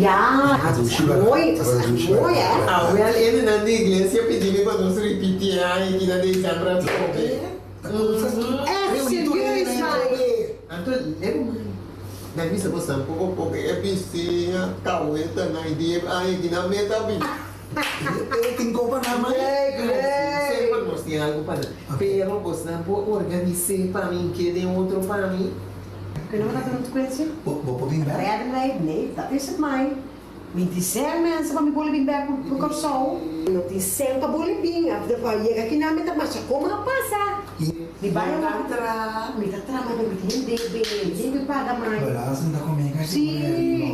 Ya, muy, muy, Ah, well, ele na igreja pedindo para nós repetir aqui na dezembro para comer. É, serious, mãe. Então, lembra? Na vista você um pouco é piscina, caueta na ideia, aí que na meta bem. Tem culpa na mãe. Sempre nós tem algo para. Pero você não pode organizar para mim, que tem outro para mim. Kunnen we dat doen te kwetsen? Wat bin bij? Redden wij? Nee, dat is het mij. Niet die zijn mensen van mijn bollebing bij voor Corsol. Não tem sempre bollebing. After all, chega aqui na meta, mas como não passa? Di ba yung may tatrama na hindi hindi paga mai. Wala, saan na kami kasi?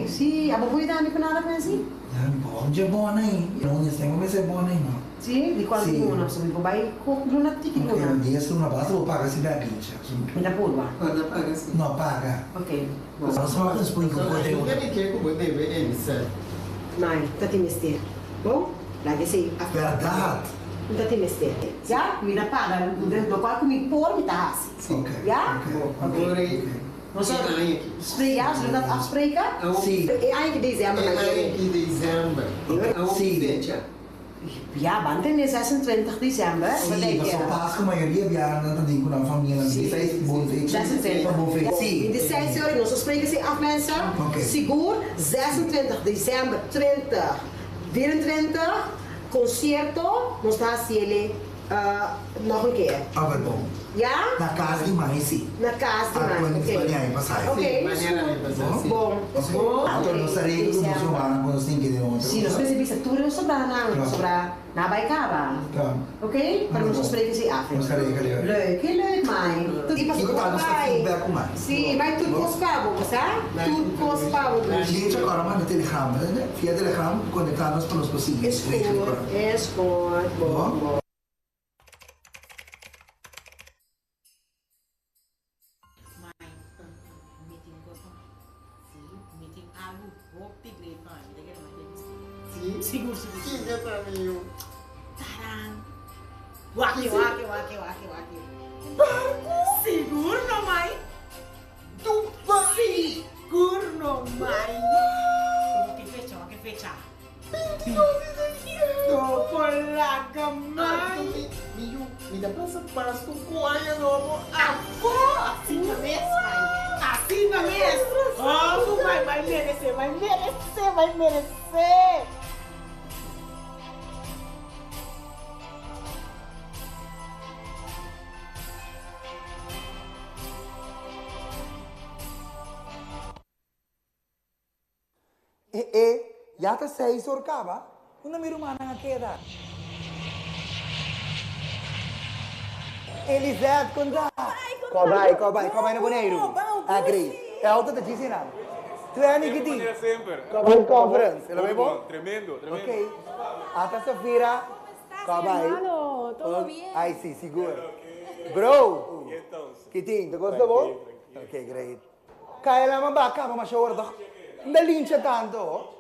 Sì, abo poi dami pa nada pensi? Yan, bom dia buona aí. Não, nesse tempo vai ser buona aí, não. Sì, di quanto Sì. uno, so mi vai con lunatico Ok, una. dia se uma base, vou pagar se der bicha. Mi da purva. Quando paga assim. Não, paga. Ok. Nós vamos põe com o poder. Eu quero que você veja ele, Mai, tati mestiere. Bom? Lagi sei. Verdade. Tati mestiere. Ja? Mi da paga. Do qual mi por mi tahasi. Ok. Ja? Agora Nós Sim, aí aqui. spreken, zullen we dat afspreken? Sim. Eigenlijk dezember É na aí keer. que dezembro. Sim. Fecha. Ja, want in 26 december. Wat Sim, denk mas je? só passa com a maioria viaja na também com a família. Não Sim. sei se bom feito. 26. Bom feito. Sim. 26 euro, nós spreken ze af mensen. Oké. Seguro, 26 december 2024, concerto, nós está assim, nog een keer. Ah, vai bom. Ja? Na casa de mãe, sim. Na casa de Ah, mãe. quando Ok. vai aí, passar. Ok. Maneira de fazer assim. Bom. Então, nós estaremos no muçulmano quando assim que deu Sim, nós precisamos de tudo sobrar na Baikaba. Tá. Oké? Maar nós spreken ze af. Nós estaremos ali. Leuk, heel leuk, mãe. Tudo E botar nossa feedback com mais. Sim, vai tudo cospavo, tá? Tudo cospavo. Gente, agora manda Telegram, né? Via Telegram, conectados para os possíveis. Escort, bom. Sim. Seguro. Que dia pra mim? Tarang. Waki. Seguro, não, mãe? Seguro, não, mãe? Que fecha? 29 de dezembro. Polaca, mãe. Me dá pra passo com a novo. Assim na mesa, mãe. Assim na mesa. Oh, vai merecer. Já está 6 horas, acaba? Não me rumana na queda. Elisete, conta. Cobai na boneiro. Agri. É alta da Gisina. Tu é a Nikiti. Cobai Conference. Ela vai bom? Tremendo. Ok. Até sexta-feira. Cobai. Hermano, todo bien. Ai, sim, seguro. Bro. E entonces? Kiting, tu gosta bom? Ok, great. Kaya lang mabaka, mamashawar daw. Nalincha tanto.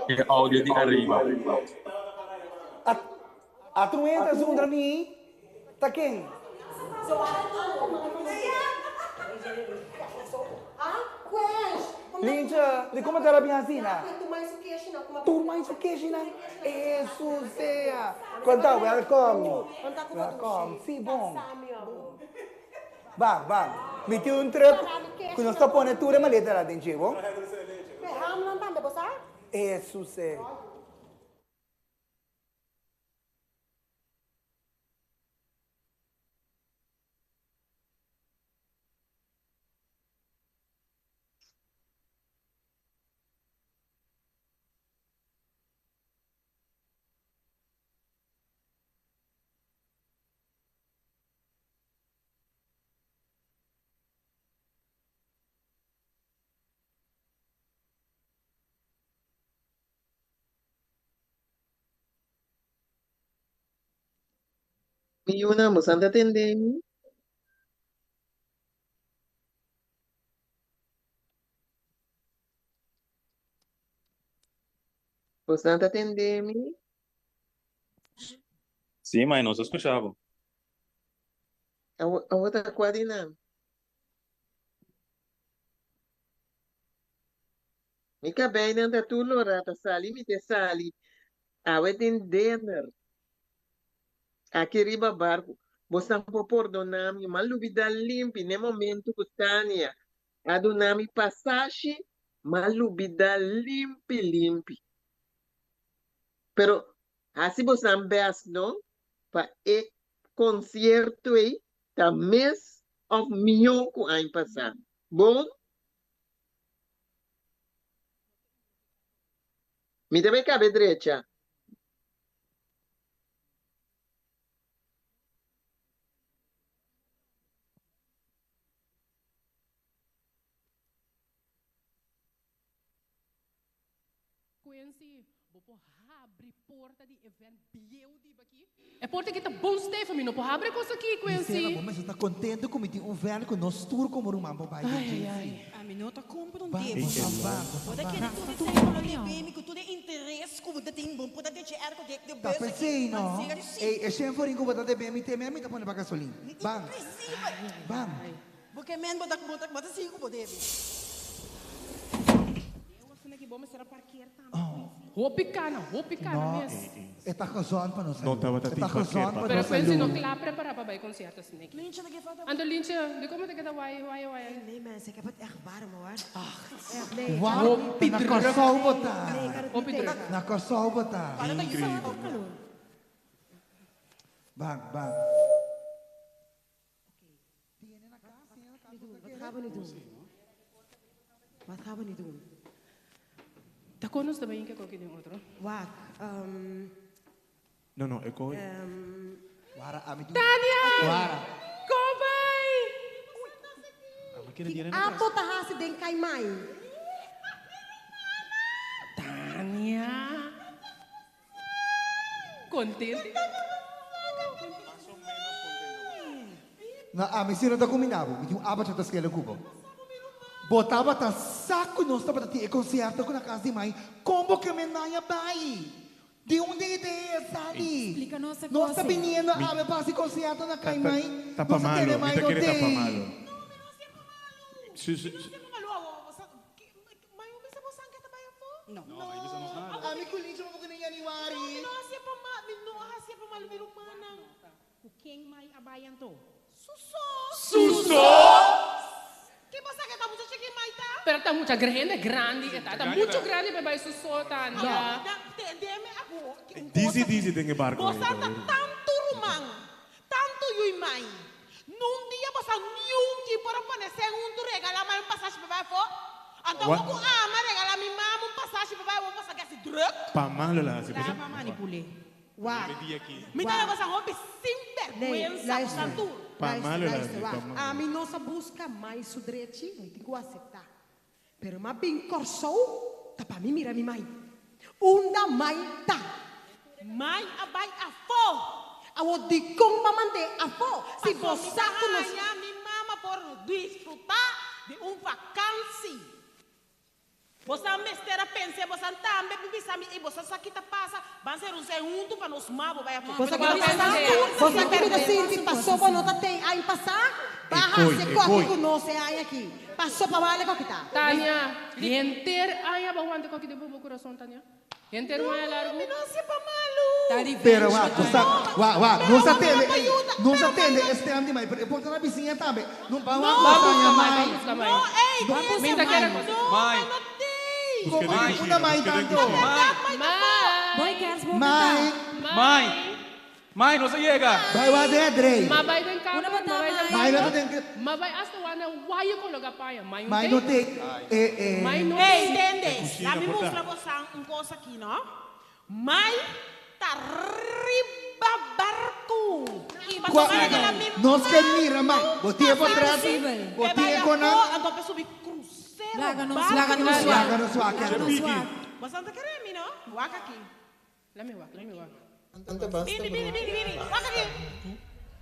Il audio di arriva. At tu entra zundra mi. Taking. Lincha, de como te la piancina? Tu mais o que, Gina? Isso, Zé. Quanta, welcome. Welcome. Sim, bom. Bang. Meti un trip. Que não está pondo tudo maleta lá dentro, bom? Isso, Zé. Miuna, moça, anda atendendo. Você anda atendendo. Sì, ma non so ascoltavo. A outra quadra não. Mika bem anda tu lora ta sali mi te sali. Awet in dinner. Aqui riba barco. Bosang popor do nami malubida limpi ne momento kutania. Ado nami passagem malubida limpi. Pero assim bosang beas não pa e concerto aí ta mês of milhão com ano passado. Bom? Me também cabe direita. Quincy, bopo abre porta de event bieu di baki. É porta que tá bom Stefan, não pode abrir coisa aqui, Quincy. Mas você está contente com o velho que nós tour como um mambo vai A minota compra um Vamos, tempo. vamos. Pode que tudo isso aí falou de bem, que tudo é interesse, como de tem bom, pode ter ergo de Tá pensei, não? É sempre for incubo da bem, me tem mesmo, tá pondo para gasolina. Vamos. Vamos. Porque men botak cinco poder. Hopi cana mesmo. Está casando para nós. Não estava Está tipo casando aqui, para Pero nós. Quincy não claro preparar para vai concerto assim. Lintje de geval. Ando linche, de como te queda vai. Nee mensen, ik heb het echt warm hoor. Uau, na casal botar. Hopi druk. Na casal botar. Bang. Wat gaan we nu doen? Tá conosco também que qualquer outro. Waak, Não, eu corro. Wara, amigo. Tania! Wara. Kom bij! apo tahasi den kay mai. Tania! Contente? Na ami sino da combinavo, mi tinha aba chata skele kubo. Botava ta saco nós tava te concerto com na casa de mãe. Como que me naia bai? De onde ideia, sabe? Explica-nos a Nós coisa. tá menino, abre para esse concerto na casa de mãe. Tapa malo, me tá querendo tapa malo. Não. Ami kulincho mo kung January. Quem mai abayan to? Pero tá muito grande, tá muito grande para vai susso, Tania. Dizi tem que barco. Bosa tá tanto rumang, tanto yui mai. Num dia bosa nenhum que para panecer tu regala mais passagem para vai fo. Então What? vou ama regala mi mama passagem para vai vou bosa que se druk. Pa malo lá, se Dá para manipular. Waak, Me dá bosa hobby sem nee, vergonha luister. tanto. Pamalo lá, Luister, waak. pa malo. A mim nossa busca mais sudrete, não tem que aceitar. Pero ma bem corsou, tá para mim mira mi mãe. Unda mãe tá. Mai abai a fo. Awo di kong pamante afo. Si bosa kunos. Mi mama por desfrutar de vacância. Você mestera pense, você tambe bibi sami e você sakita passa, vai ser segundo para nos mabo vai a Você Agora que pensa passar, nele. você que me assim, passou para nota tem aí passar, barra se corre com nós aí aqui. Passou para vale com kita. Tania, enter ai ba wante ko kide bubu coração, Tania. Enter mo largo. Não se pa malu. Pero não se atende, não se atende este ano de mãe. Ponta na vizinha também. Não vai lá, Vamos mãe. mãe. Não, ei, Minta quer Mãe. Una mãe tanto. Mãe. Mãe, não se chega. Vai lá de Andrei. Mabay din ka. Mãe não tem. Mabay hasta wana wayo ko loga paya. Mãe não tem. Mãe não Ei, tem. entende? La mi mostra você uma coisa aqui, não? Mãe tá riba barco. Nós que mira, mãe. Botia para trás. Botia com a. Então pessoa me cruzeiro. Laga no suaque. Você não tá querendo mim, não? Waka aqui. Lami wak. Anta basta. Bini. Waka aqui.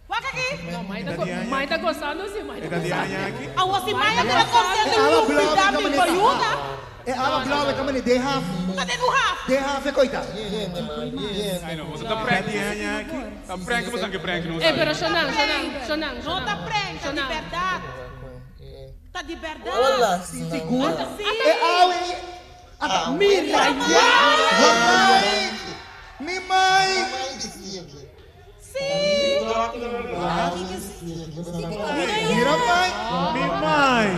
Waka aqui. Não, mãe tá gostando sim, mãe. É da dianha aqui. Ah, você mãe tá contente Ela no blauwe pidami kan para meneer. ajuda? Ela blauwe kan meneer. De half. Cadê no raf? De half é coita. Ai, não, você tá prank dianha aqui. Tá prank, você que prank não Eh, pero sabe. Xanang. Não tá prende, tá de Xanang. verdade. Tá de verdade. Segura. É awe. Mira, Waray! Mimay! Hirap, May! Mimay!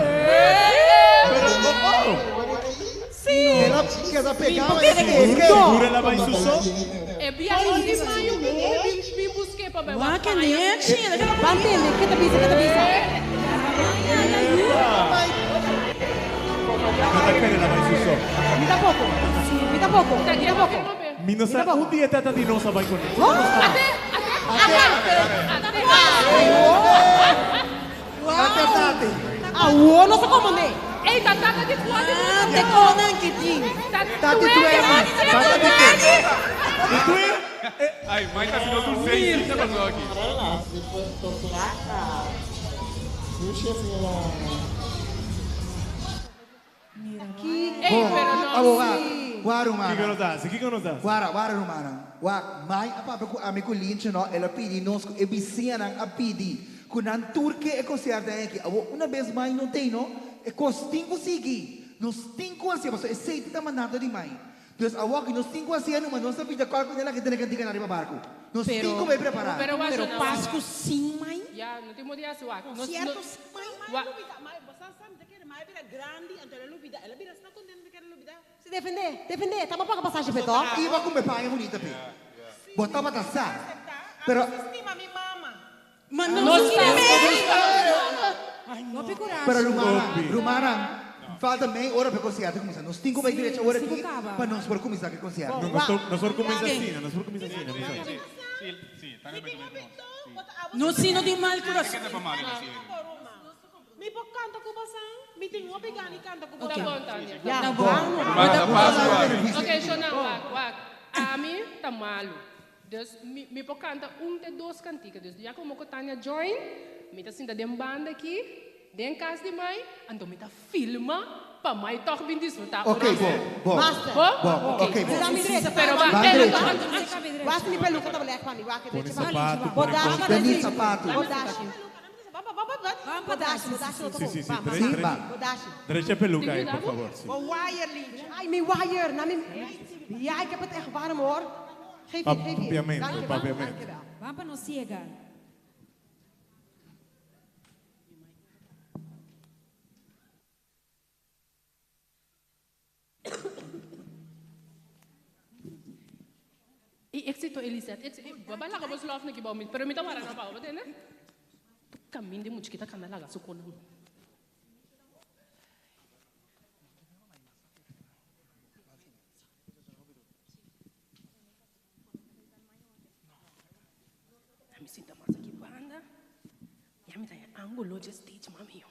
Hirap kita pegar, Segura la vai suso? É viagem de maio, me busquei para beber. Wah, que nem China. Bantele, kita bisa. Kata kaya la vai suso? Minta pouco. Mino sa dia tata di non sabay ko. Tate. Awo, não sei como nem. Ei, tatata de quando? Te conan que tinha. Tate tuema. Tate tuema. Itu Ay, Mai tá sendo do 6, que passou aqui? Ei, pero não. Abogado. Waru, Que que mano. nos dá? Que nos dá? Wara rumana. Mai apa ko ami ko linche no ela pidi nos ko ebisia nang apidi. Kunan turke e conserta aqui. Uma vez mais não tem no. E costinho sigi. Nos tinco assim, mas esse aí tá mandado de mai. Deus awak nos tinco assim no mas não sabe de qual coisa que tem que tirar na barco. Nos tinco vai preparar. Pero Pero Páscoa sim, mãe. Ya, não tem modia suak. Certo, sim, mãe. Mas você sabe que mais vira grande, então ela lubida. Ela vira está contente que ela lubida. Se defender. Tá bom para passagem petó. Iba com me paga bonita pe. Botava taça. Pero Estima minha mama. Mas Não não está. Não picurar. pero rumana. Falta meia hora para concerto começar. Nos tinco vai direito hora aqui para nós por começar que concerto. Nós por começar assim, nós por começar assim. Sim, tá bem. No sino de mal coração. Me canta com você. Me tem uma pegada e canta com Tá você. bom, Tânia. Tá bom. Mata Páscoa. Ok, Shona, wak. A mim tá malo. Dus, me pode cantar de dois canticas. Dus, já como que Tânia join, me tá sendo de banda aqui, de casa de mãe, então me tá filma, para mãe toch bem desfrutar. Ok, bom. Master. Bom, ok, bom. Dá-me direita. Pero Vai va, direito. Basta me peluca, tá mulher, pani. Põe sapato, Bodashi. Tenis sapato. Bodashi. Sim. Sim, va. Bodashi. Direita peluca aí, por favor. O wire link. Ai, mijn wire. Ja, ik heb het echt warm hoor. Geef je. Papiamento. Dankjewel. Vamos no ciega. Ik zit to Elisabeth. Babala ka bos lof na kibaw mit. Pero mita wala na pa ba din? Kami hindi mo kita kanalaga sukunan. Kami sinta masa ki banda. Yami tayo angulo just stage mami yo.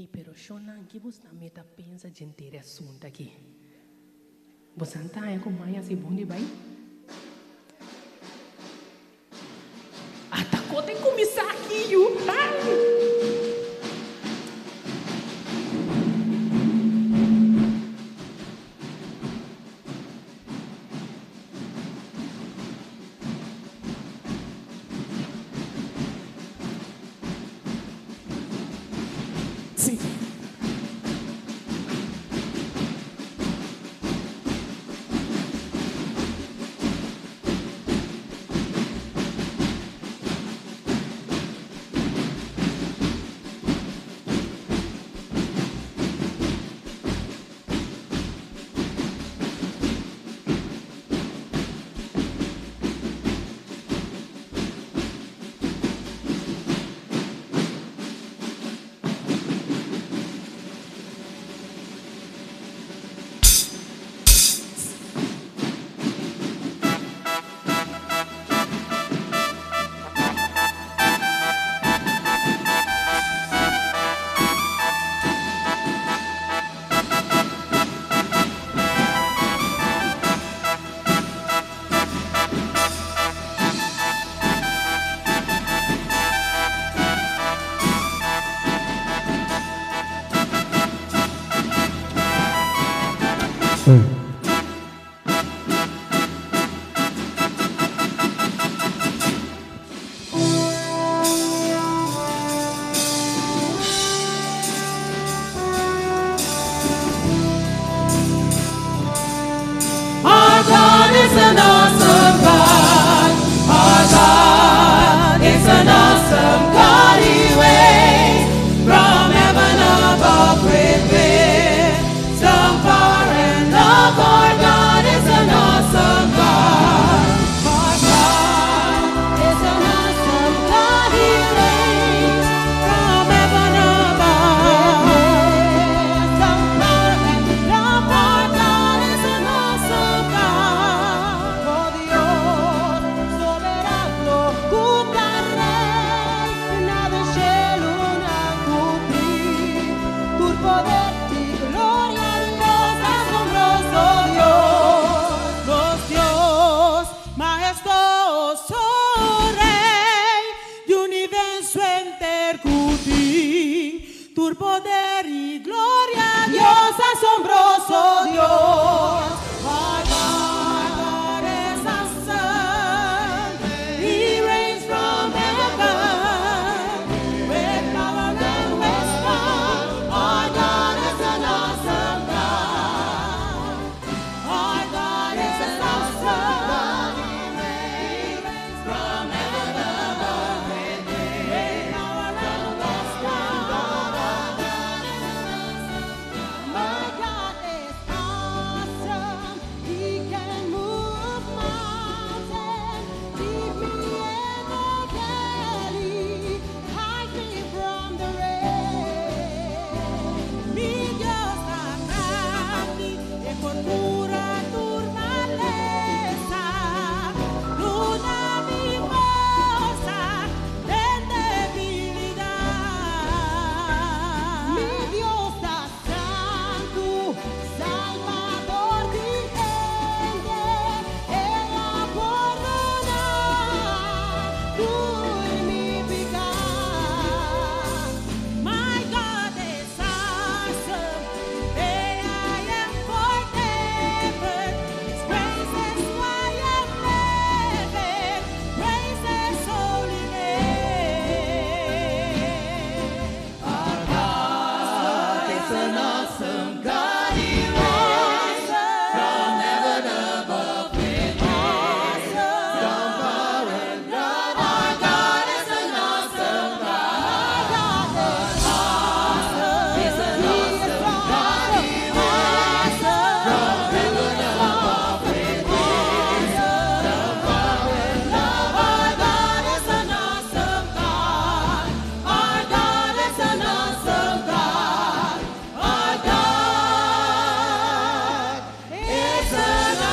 Pero Shona, que você na meta pensa de ter assunto aqui? Você não está com mãe assim bom de bem? Atacou tem que começar aqui, viu? an awesome God, He reigns from heaven above with wisdom, power, and love. Our God is an awesome God. Our God is an awesome God. He reigns from heaven above with wisdom, power, and love. Our God is an awesome God. For Dios soberano, justa rey, nada cielo na cubrir, tu poder y gloria, Dios asombroso Dios, Dios majestuoso Rey, de universo intercutir, tu poder y gloria, Dios asombroso Dios. Our God is awesome. He reigns from heaven with power and wisdom. Our God is an awesome God. Our God is an awesome God. He reigns from heaven above with power and wisdom. My God is awesome. He can move mountains, lead me in the valley, hide me from the rain. Mi Dios amati e con pura naturaleza, luna mimosa en debilidad. Mi Dios da santo, salvador vigente, Él ha perdonado mi pecado. My God is awesome. May I am forever. His praise is why I'm living. Praise His holy name. Our God is an awesome God. He reigns from heaven above with wisdom, power, and love. Our God is an awesome God. Our God is awesome. He's an awesome God. He reigns from heaven above with wisdom, power, and love. Our God is an awesome God. Our God is an awesome God. Our God is an awesome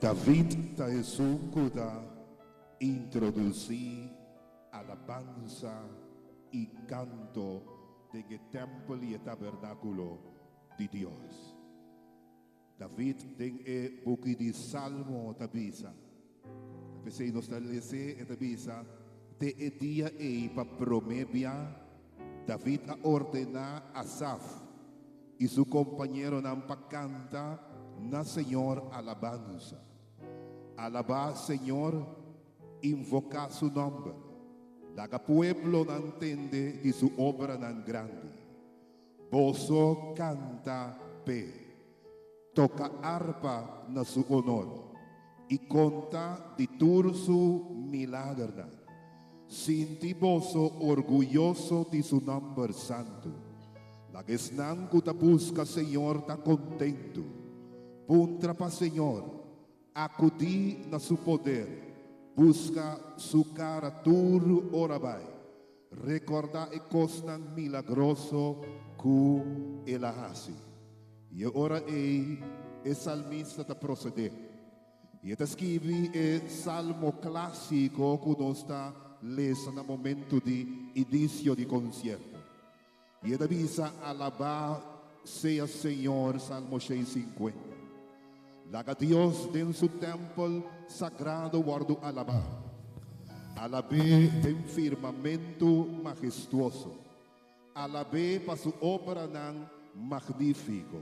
David ta da introducir alabanza y canto de que templo y tabernáculo de Dios. David den buki di salmo tabisa. Tapos nos talese tabisa te dia pa promebia David a ordena Asaf y su compañero Nampa canta na Señor alabanza. Alaba Señor, invoca su nombre. Laga pueblo no entiende de su obra tan grande. Boso canta pe. Toca arpa na su honor. Y conta de tur su milagro. Sinti boso orgulloso de su nombre santo. La que ta busca Señor ta contento. Puntra pa Señor. Acudí na su poder. Busca su cara tur orabai. Recorda e cosnan milagroso cu ela hasi. E ora e salmista ta proceder. E ta scrivi e salmo classico cu nostra lesa no momento di inicio di concerto. E da visa alabar sea Señor, Salmo 650. Laga Dios en su templo sagrado guardo alabar. Alabé en firmamento majestuoso. Alabé para su obra nan magnífico.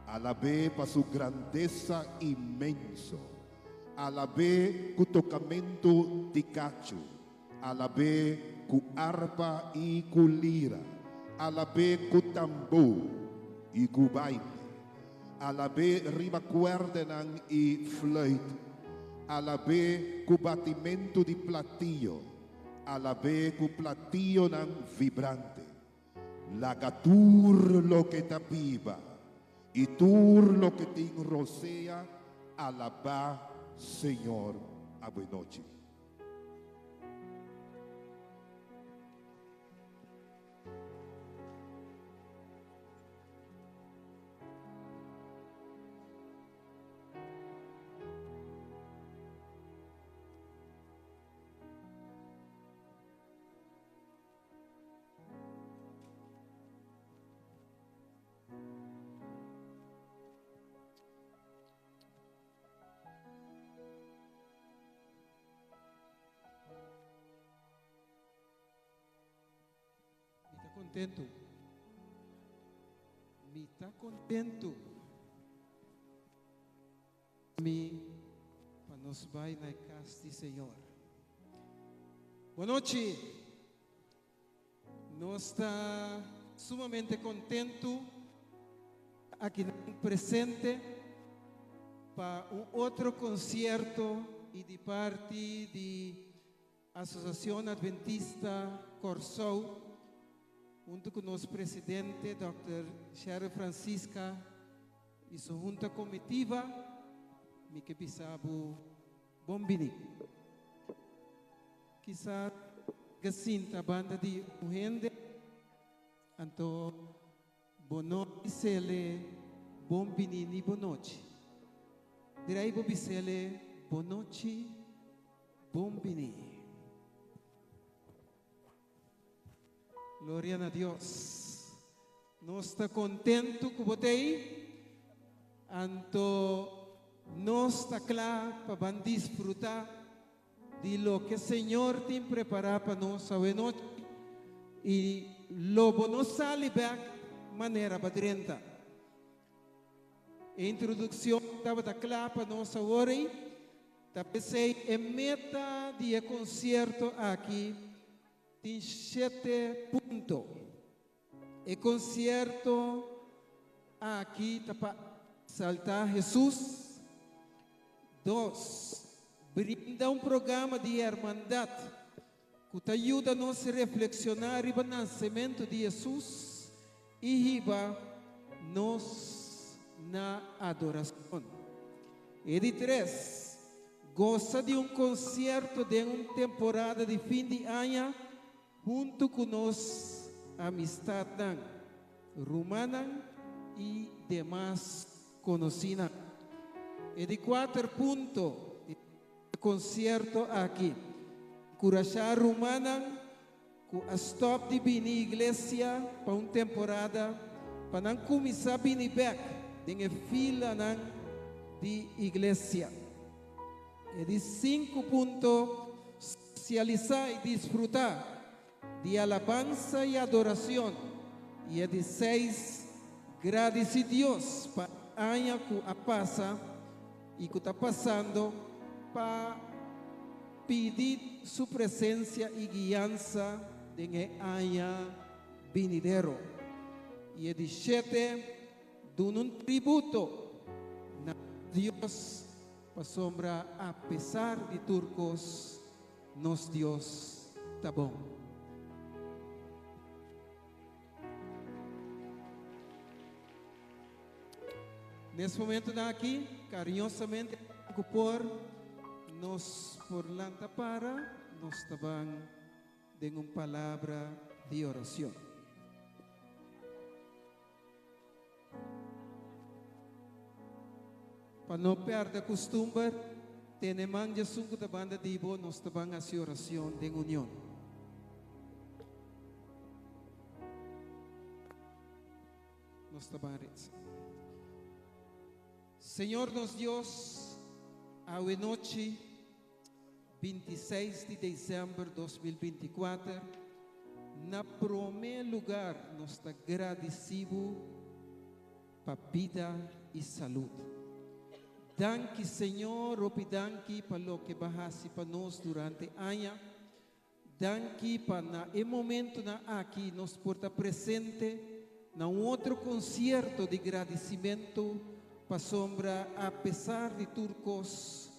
Alabé para su grandeza inmenso. Alabé cu tocamento de cacho. Alabé cu arpa y cu lira. Alabé cu tambor y cu baile. Alabé riba cuerdenan y flöjt. Alabé cu batimento de platillo. Alabé cu platillo nan vibrante. Lagatur lo que te viva. Y tur lo que te enrocea. Alabá, Señor, a buena noche. Contento. Me está contento. Me para nos vai na casa do Senhor. Boa noite. Nós está sumamente contento aqui presente para outro concerto e de parte da Associação Adventista Corsou, junto com o nosso presidente, Dr. Sherry Francisca, e sua junta comitiva, me que pisabo bombini. Quizá gasinta banda de muhende, anto bonote sele bombini ni bonote. Direi bobisele bonote bombini. Gloria a Dios. Nós está contento com você. Anto nós está claro para desfrutar de lo que o Senhor tem preparado para nós hoje noite. E logo nos sale back maneira badrenta. A introdução estava clara para nós hoje. Pensei em meta de concerto aqui. Tem 7 pontos. E concerto aqui para saltar Jesus. 2. Brinda programa de hermandade que te ajuda a nos reflexionar sobre o nascimento de Jesus e nos na adoração. E de 3. Gosta de concerto de uma temporada de fim de ano junto com nós, amistad romana e demais conhecida. E de 4 pontos, concerto aqui. Curachá romana, com a stop de bini igreja para uma temporada, para não começar a bini back, de fila de igreja. E de 5 pontos, socializar e desfrutar de alabanza y adoración. Y de 6, Agradeci Deus para año que pasa y que está pasando para pedir su presencia y guianza en el año venidero. Y el 17 dando un tributo a Dios para sombra a pesar de turcos, nos Dios está bom. Nesse momento aqui, carinhosamente, por nos por lanta para, nos taban de uma palavra de oração. Para não perder a costumbre, tenemos já sungo da banda de Ibo, nos taban a oração de união. Nos taban Senhor nos Deus, a noite 26 de dezembro de 2024, na primeiro lugar, nós estamos agradecidos para vida e saúde. Danke, Senhor, danke para o que bajasse para nós durante o ano. Danke para no momento aqui nós porta presente na outro concerto de agradecimento para sombra, apesar de turcos,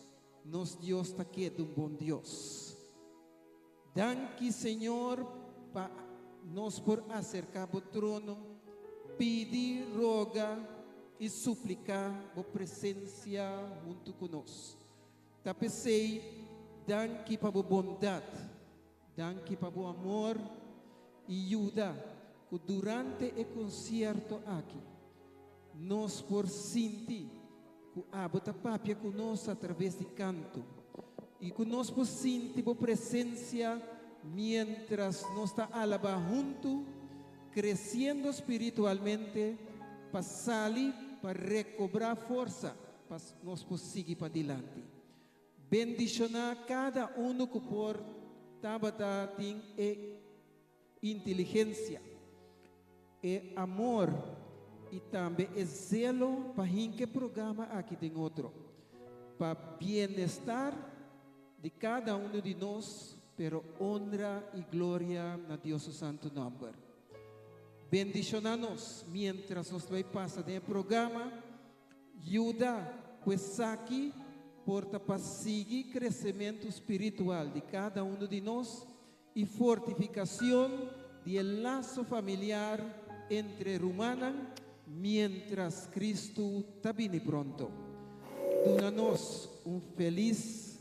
nos Deus está aqui de bom Deus. Danke, Senhor, para nos por acercar ao trono, pedir, rogar e suplicar a presença junto conosco. Tapecei, danke para a bondade, danke para o amor e ajuda que durante o concerto aqui, nós por sentir que abota papia conosco através de canto e que nós por sentir a presença mientras nós está alabando junto, crescendo espiritualmente para sair, para recobrar força, para nós por seguir para adiante. Bendicionar cada que por tabata tem inteligência e amor e também é zelo para que programa aqui tem outro, para bem-estar de cada de nós, pero honra e glória na Deus o Santo Nome. Bendicionanos mientras nos vai passar do programa, ajuda pues aqui porta para seguir crescimento espiritual de cada de nós e fortificação do laço familiar entre Rumana mientras Cristo está vindo pronto. Dona-nos feliz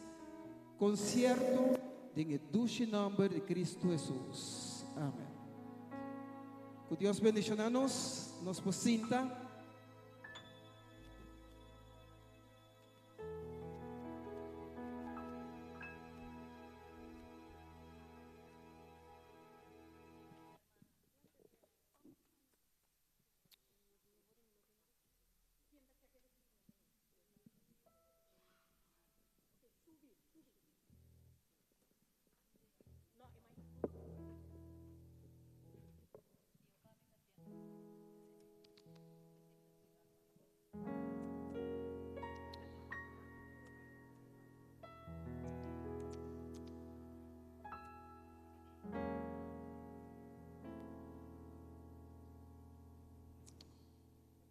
concerto em el dulce nome de Cristo Jesus. Amém. Que Deus bendicionanos, nos posinta.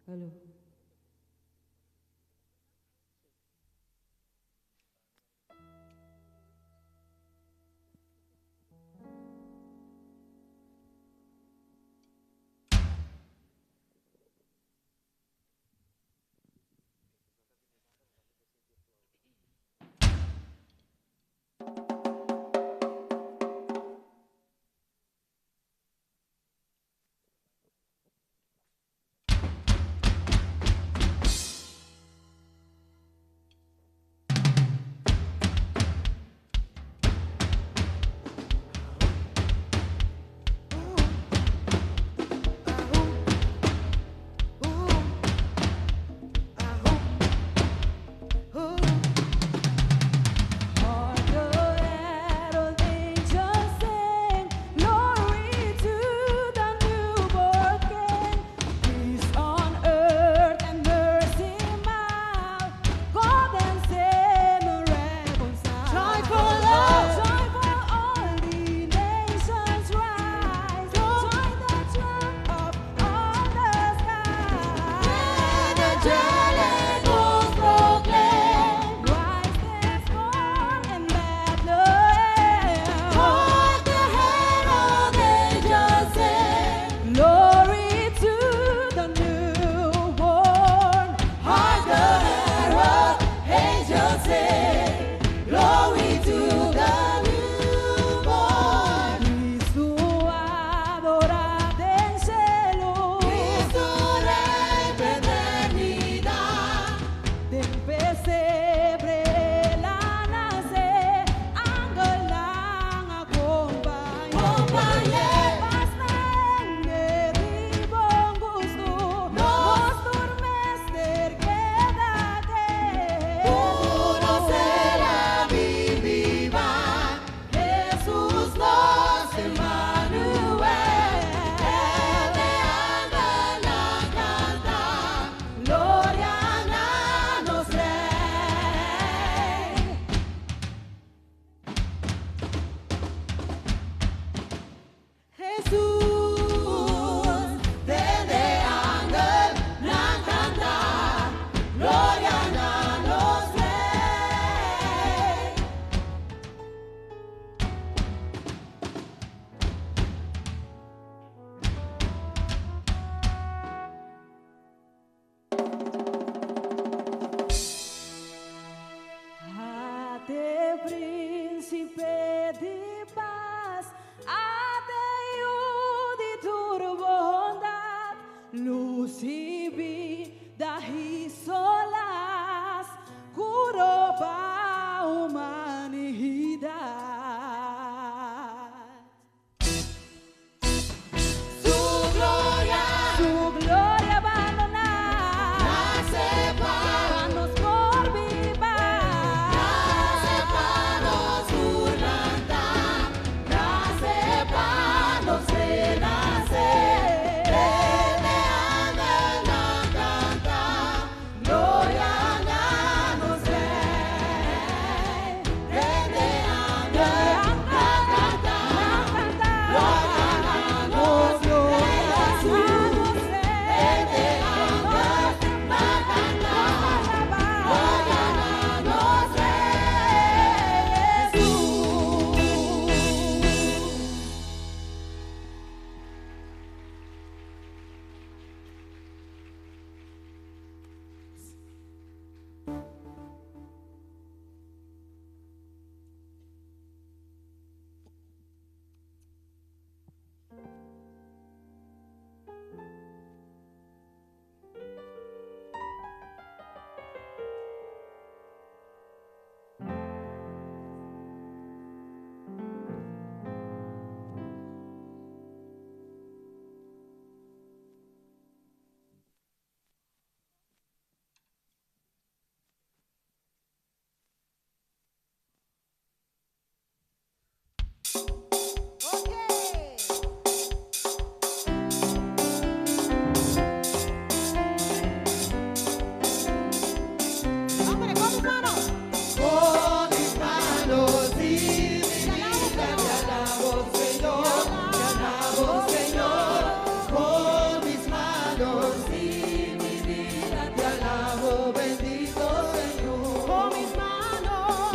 Alô.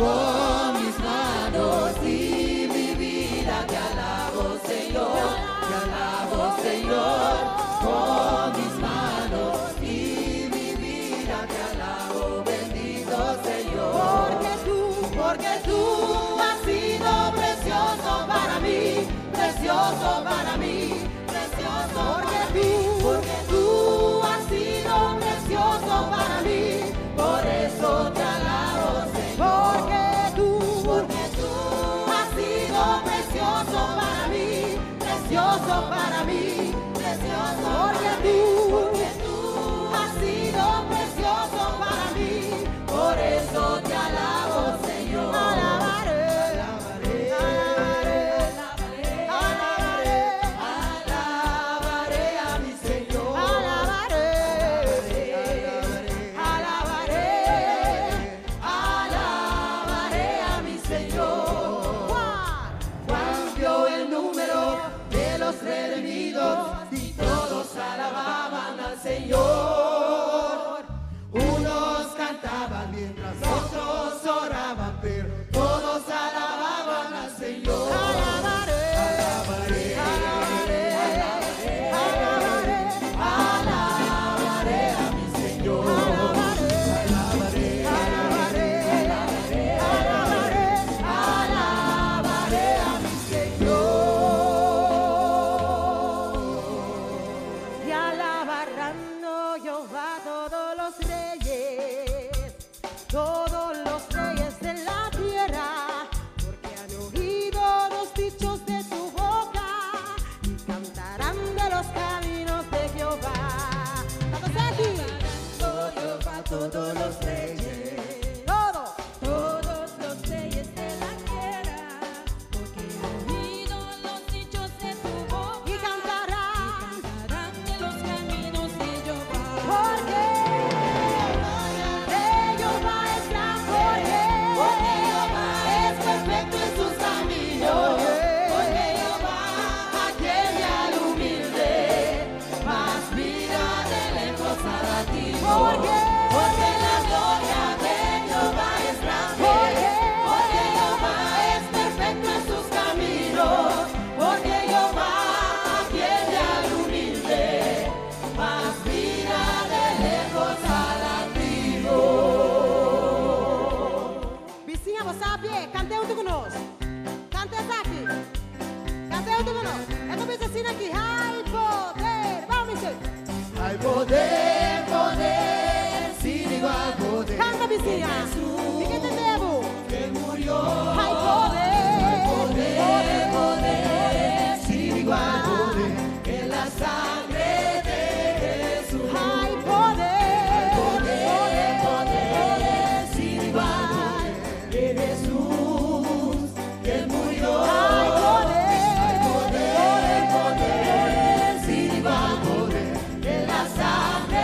con mis manos y mi vida te alabo, Señor, te alabo, Señor, con mis manos y mi vida te alabo, bendito Señor, porque tú has sido precioso para mí, precioso para mí, precioso porque tú has sido precioso para mí, por eso te alabo, Señor, porque tú has sido precioso para mí, precioso para mí, precioso porque tú has sido precioso para mí, por eso te alabo, Señor. Señor, unos cantaban mientras otros oraban, pero todos alababan al Señor. Alabaré, alabaré, alabaré, alabaré, alabaré a mi Señor. Alabaré, alabaré, alabaré, alabaré, alabaré a mi Señor. Y alabarán Jehová todos los reyes de la tierra, porque han oído los dichos de tu boca y cantarán de los caminos de Jehová. Vamos aquí. Alabarán Jehová todos los reyes, todos los reyes de la tierra, porque han oído los dichos de tu boca y cantarán de los caminos de Jehová. Porque Jehová es gran, porque Jehová es perfecto en sus caminos, porque Jehová atiende al humilde, mas mira de lejos al altivo. Porque la gloria de Jehová es grande, porque Jehová es perfecto en sus caminos, porque Jehová atiende al humilde, mas mira de lejos al altivo. Vizinha, você sabe? Cante junto conosco. Cante aqui. Cante junto conosco. É como diz assim aqui. Ai, poder. Vamos, Michel. Ai, poder, poder, sin igual poder. Canta, vizinha. Fica entendendo. Que murió. Ai, poder, poder, poder, sin igual poder. En la sangre de Jesús. Ay, poder, poder, poder, sin igual de Jesús, que murió. Ay, poder, poder, poder, sin igual poder, en la sangre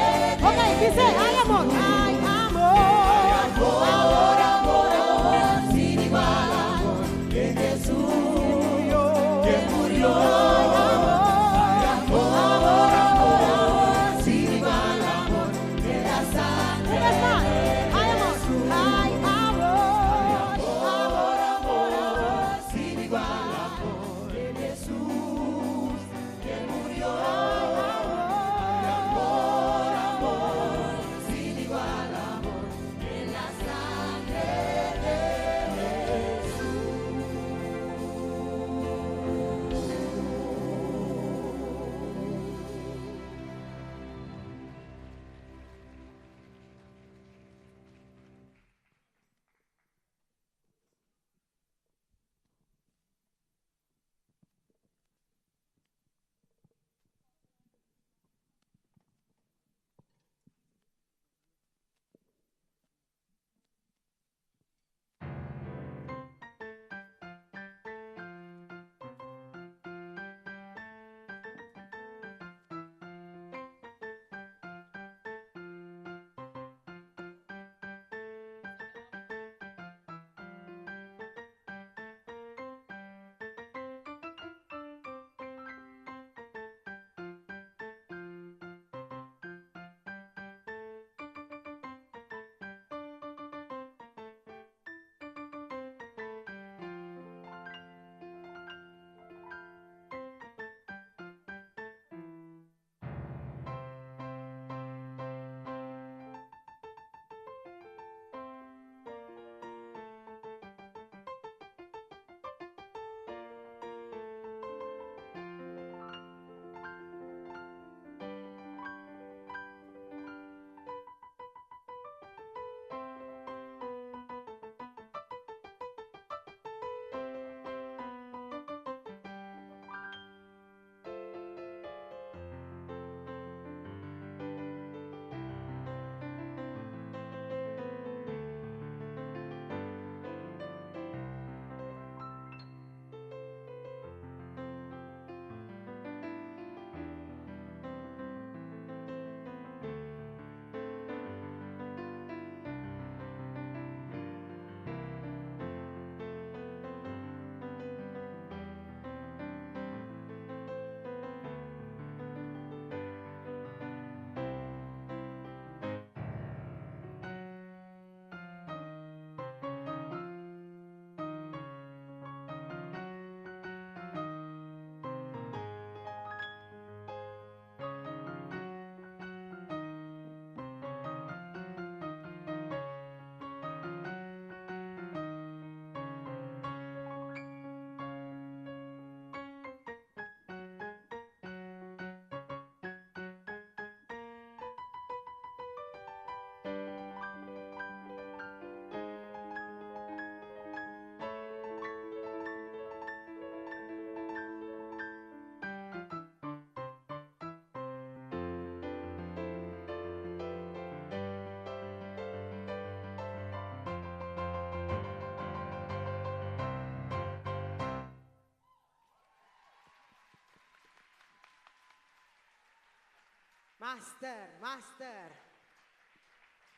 Master.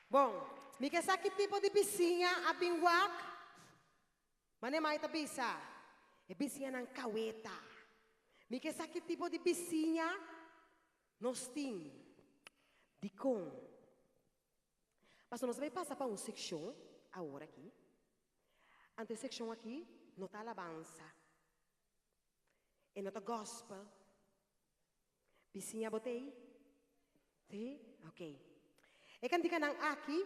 Bom, me quer saber que tipo de piscina a binguak? Mas nem mais tá bisa. É piscina ng kaweta. Me quer saber que tipo de piscina nós tem de com. Mas nós vamos passar para uma seção agora aqui. Ante seção aqui, nota alabança. E nota gospel. Piscina botei? Sim? Ok. E cantika nang aqui.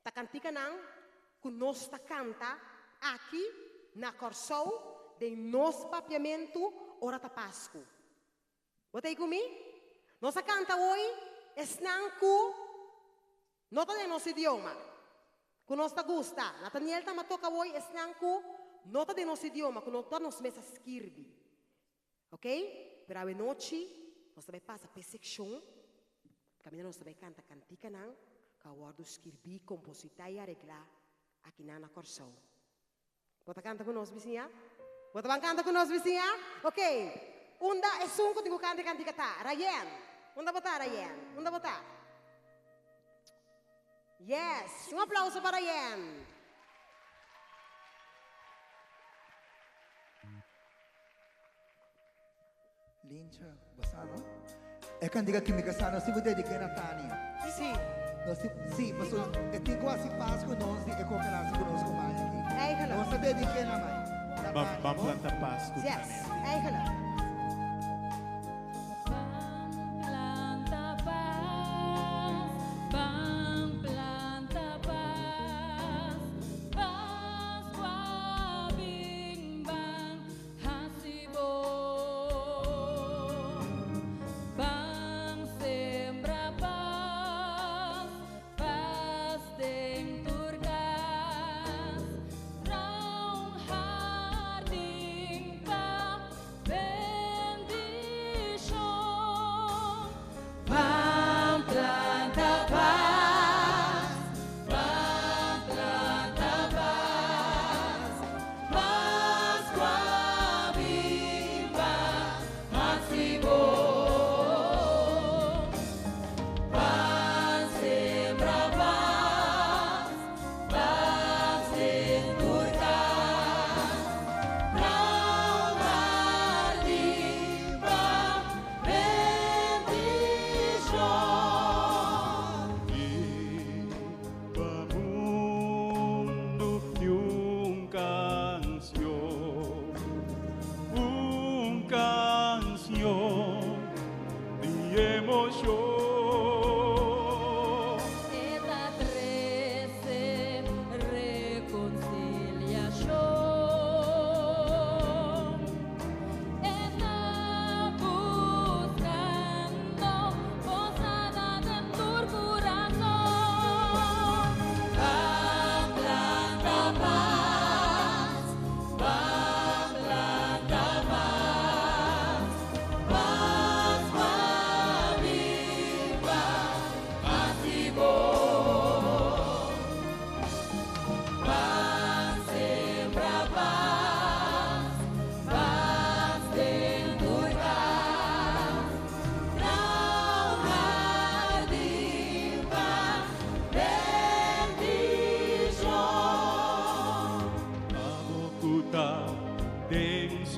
Ta cantika nang kung nos ta canta aqui na Corsou de nos papiamento ora ta Pasco. Botei comigo? Nossa canta hoje esnanco nota de nosso idioma. Kung nos ta gusta. Nathaniel ta matoka hoje esnanco nota de nosso idioma. Kung nota nos mesa skirbi. Ok? Pero a noite nós também passa per section. Kami nós também canta cantica nang kawardo skirbi composita e arreglar aqui na Corsou. Bota canta com nós vizinha? Bota bang canta com nós vizinha? Ok. Unda é sunco tingo canta cantica ta. Ryan. Unda bota Ryan. Unda bota. Yes. Um aplauso para Ryan. Lincha, basano? É candiga que me casana, se você dedica na Tânia. Sim. Sim, mas eu tenho quase paz com nós e cooperar conosco mais aqui. É, hello. Nós dedica na mãe. Vamos plantar paz com Yes. É, hello.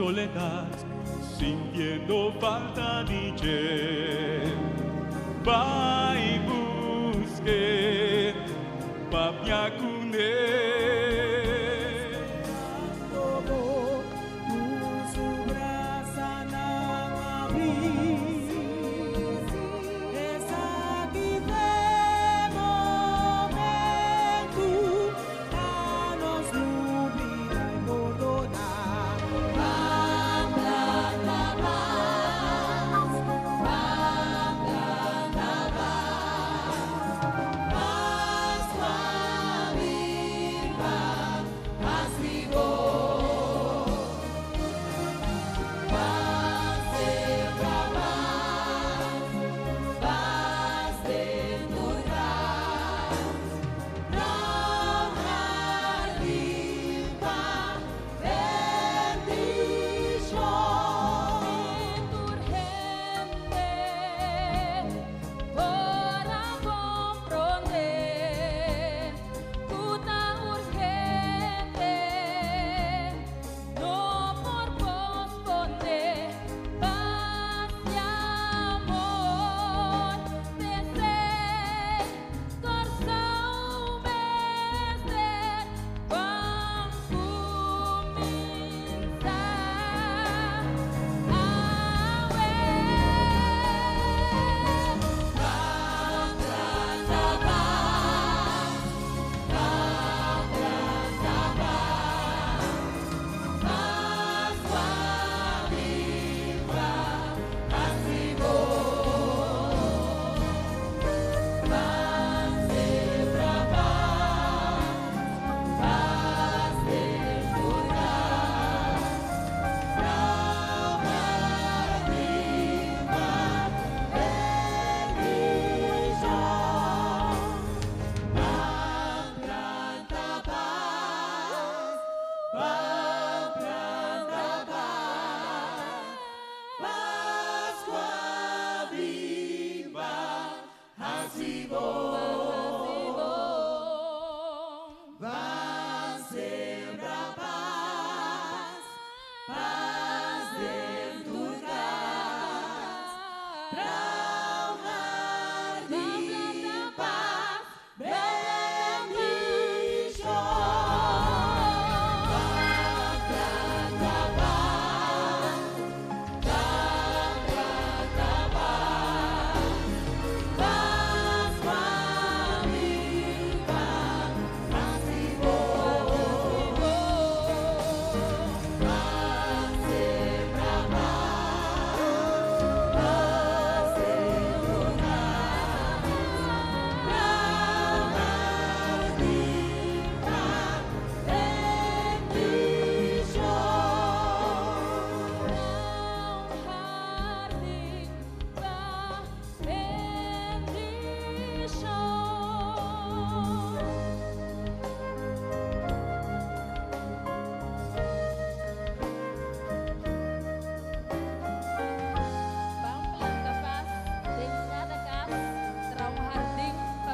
soledad, sintiendo falta de ti. Va y busque papia con Pascua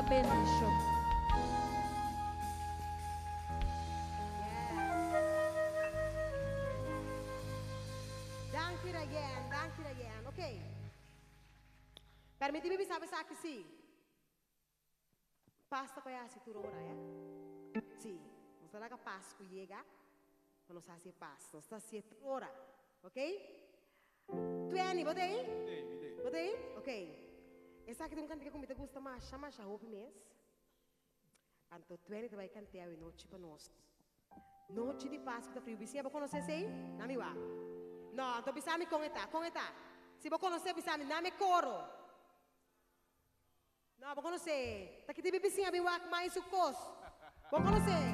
bendición. Dank you again. Okay. Permíteme saber aqui sim. Pasta com a cintura ora, é? Sim. Nós estamos lá pasta com chega. Quando nós fazemos pasta, nós estamos cintura ora, ok? Tu é ani, botei? Botei? Ok. Essa aqui tem um canto que me gusta mais, chama roupa mesmo. Então tu é vai cantar a noite para nós. Noite de Páscoa da frio. Você vai conhecer sei? Na minha. Não, então bisa me conectar. Se você conhecer bisa me na me coro. Não, vou conhecer. Tá aqui de bibisinha me wak mais sucos. Vou conhecer.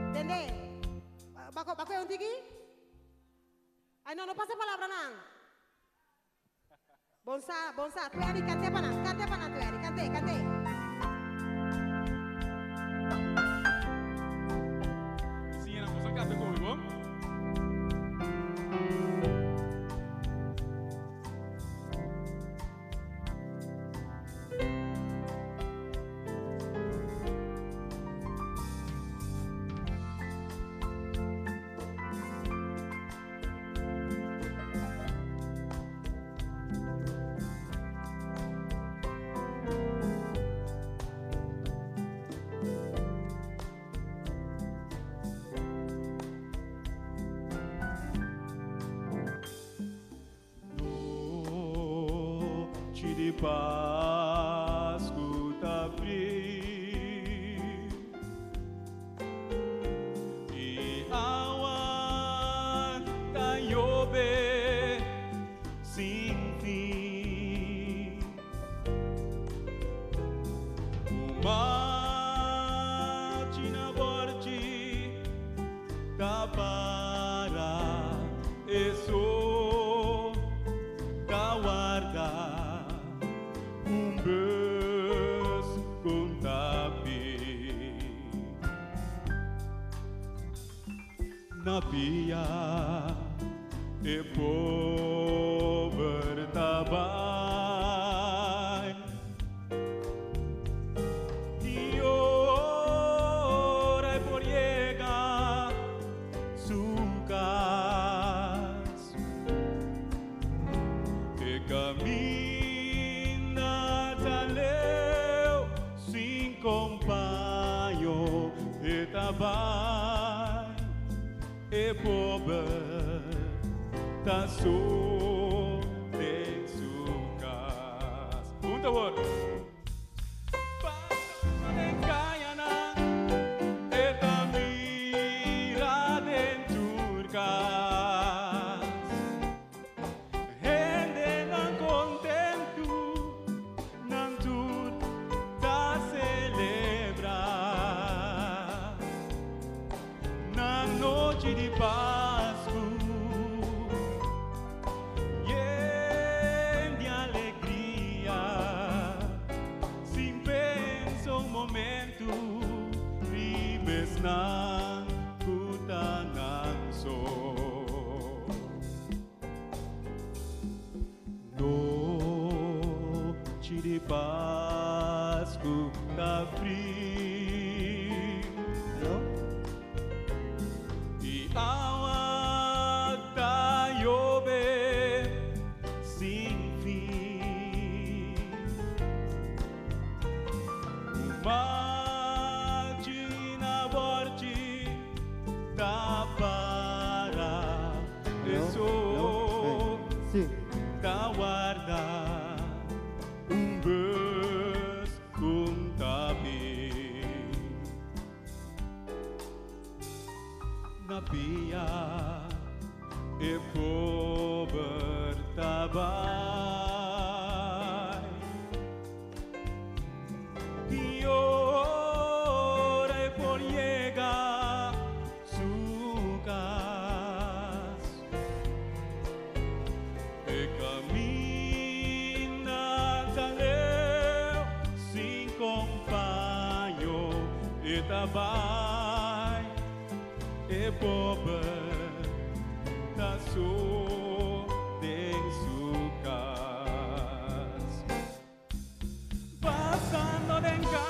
Entende? Bako é um tigi? Ai não passa a palavra não. Bonsa, tu é cante para não, tu é cante. Sim, não posso cantar com bom? De Páscoa tá frio e água tá chover sem fim. O mar na borte tá para e só tá guarda bus com tapi na pia e pobre tabai e ora por llegar su casa e caminha sin companho e trabalho e pobre tá só em sua casa. Punta word. E tamira dentro casa. Gente não contento, não tudo celebrar na noite de Páscoa e de alegria sem pensa um momento vives na cutananço noite de Páscoa tá frio e água tá chover sem fim. O mar na borte tá para e só tá guarda bus com tapi na pia e pobre tabai e ora e por llegar su casa e caminha taleu sin companho e trabalho e pobre tá só em sua casa passando em casa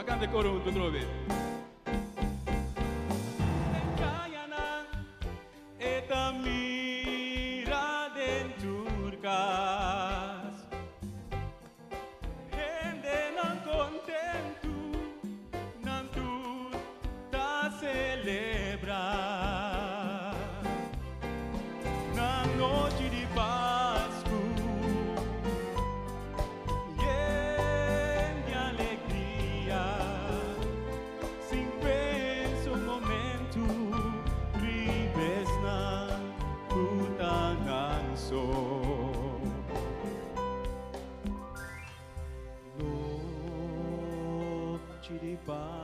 cante coro junto otra vez. Kayana eta mira denturcas. Gente não contento, não tu tá celebrar. Na noite de Páscoa, de alegria, sem penso momento, ribes na putananso. Noite de Páscoa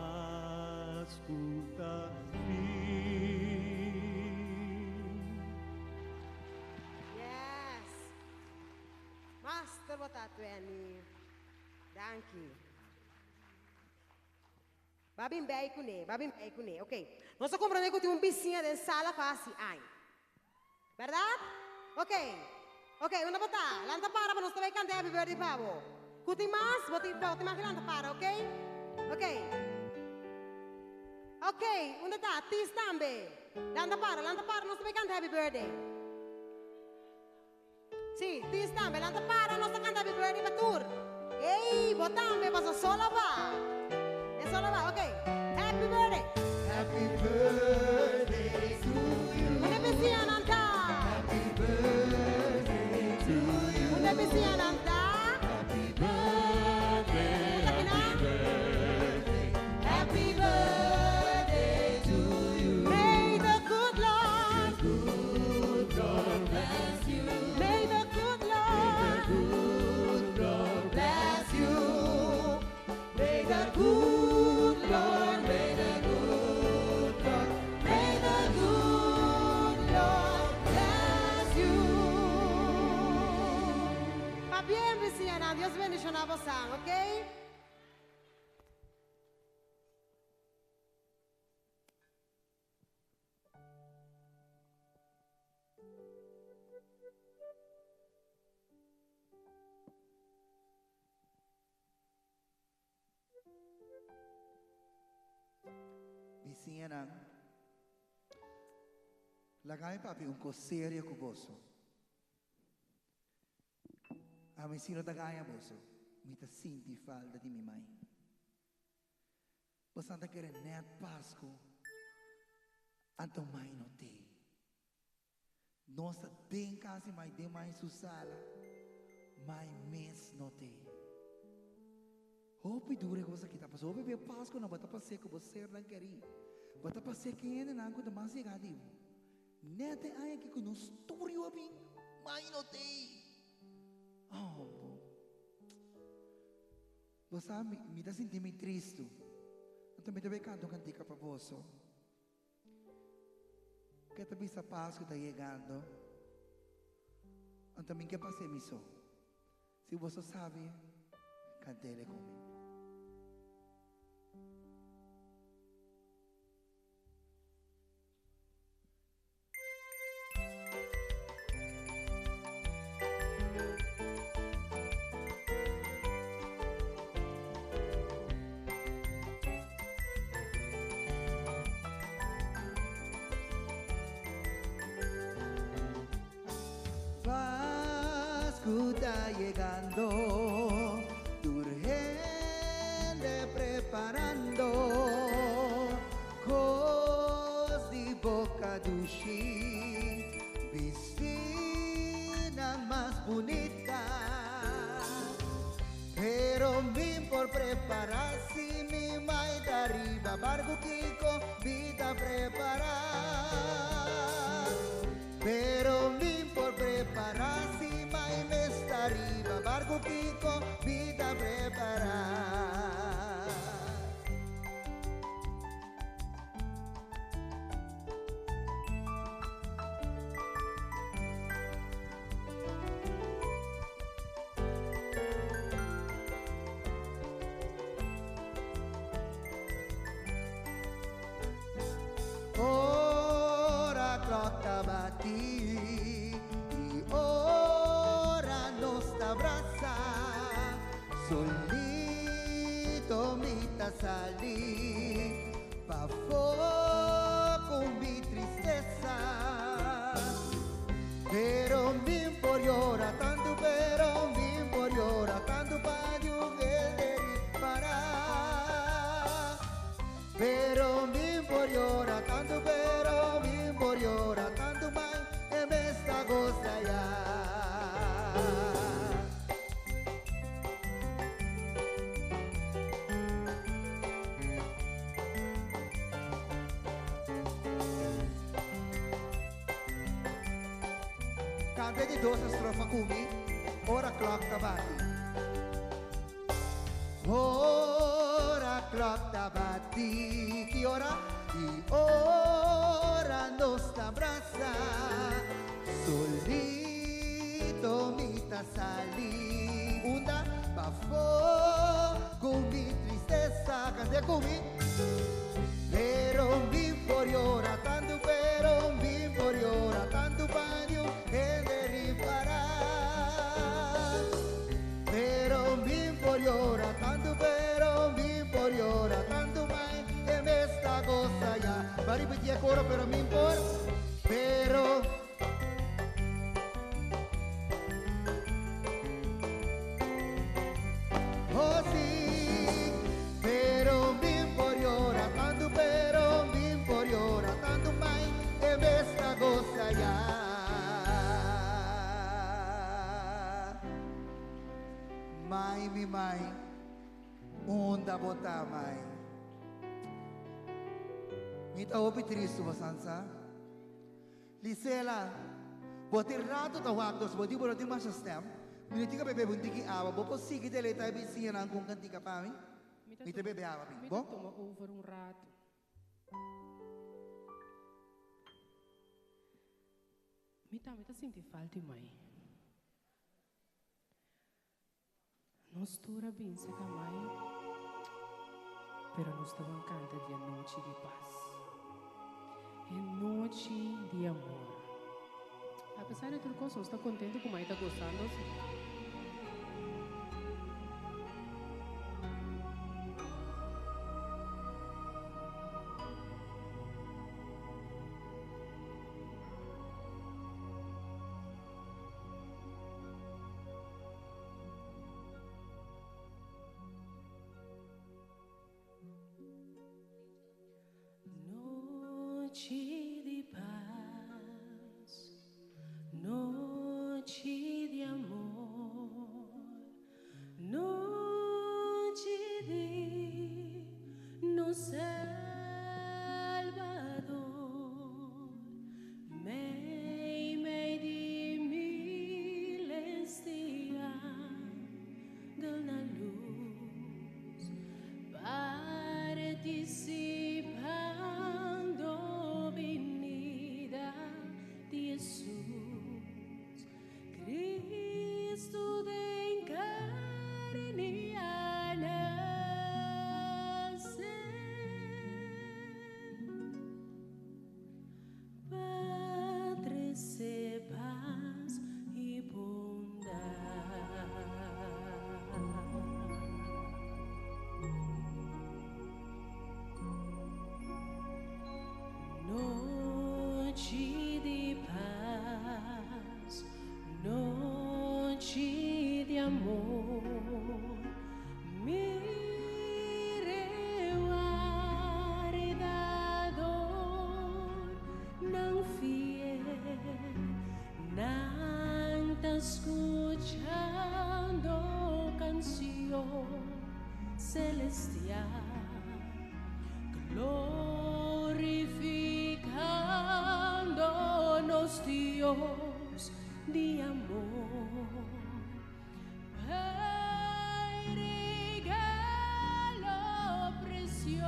tá Yes. Master Botato Annie. Danke. Babin bei kune, ok. Nós só compreendemos que tem bichinha de sala fácil, ai. Verdade? Ok. Ok, una botar. Lanta para nós também cantar Happy Birthday pavo. Kuti mas, boti mais lanta para, ok? Ok. Ok, una tá, tis tambe. Lanta para nós também cantar Happy Birthday. Sì, tis tambe, lanta para nós cantar Happy Birthday para tur. Ei, botambe, passa solo va. É solo va, ok. Happy Birthday. Happy birthday to you. Una bichinha nanta. Happy birthday to you. Una bichinha nanta. Happy birthday. Happy birthday to you. May the good Lord bless you. May the good Lord Bless you. May the good Lord, may the good Lord, may the good Lord bless you. Va bien, bichinha, Dios bendiga a você, ok? Vizinha nang, lagay papi un coseria ko boso. Ami sino tagaya boso, mita sinti falda di mi mai. Bastante kere net Pasko, anto mai no te. Nossa den kasi mai de mai susala, mai mes no te. Hopi dure cosa kita pas. Hopi be Pasko na bata pas ko boser lang keri. Bata pas que ene nang ko de mas gadi. Nete ay ki kuno story obi mai no te. Oh. Você me dá sentimento triste. Eu também deve cantar cantica para você. Que também essa Páscoa está chegando. Eu também quer passar isso. Se você sabe, cante ele comigo. Vasco está llegando, urgente preparando, cos de boca dushi, piscina más bonita, pero mi por preparar si mi mai de arriba, barco Kiko, vida preparar, pero mi por preparar si mai me está arriba, barco Kiko, vida preparar. Ora cloca bati y ora nos abraza, solito mi taza cante de dos estrofa kumi, ora clock tabati. Ora clock tabati, que ora? E ora nos abraça, solito mita sali, unda bafo, con mi tristeza, cante kumi. Pero mi por ora tanto, pero mi por ora tanto paño que de riparar. Pero mi por ora tanto, pero mi por ora tanto mai que me esta cosa ya. Bari pitia coro pero mi por, pero oh sí, pero mi por ora tanto, pero mi por ora tanto mai que me esta cosa ya. Mai mi mai, onda bota mai. Mita opi triste basansa. Lisela, boti rato tawagdos, boti boti masastem. Miniti ka bebe bunti ki awa, bo posigi dele tayo bisiyan ang kung kanti ka pami. Mita bebe awa Me bo. toma over um rato. Me tá sentindo falta mãe. Nós tora bem se com mãe, pero nós estamos canta de noite de paz, é noite de amor. Apesar de tudo, nós está contente com mãe está gostando. Noite de paz, noite de amor, noite de no Salvador, mei de milestia, na luz, participando venida de Jesus, Cristo de carne a nacer. Padre, se paz e bondade. Noite de paz, noite de amor, mireguardador, não fiel, não tá escuchando canção celestial. Glorificándonos Dios de amor. Ay, regalo precioso,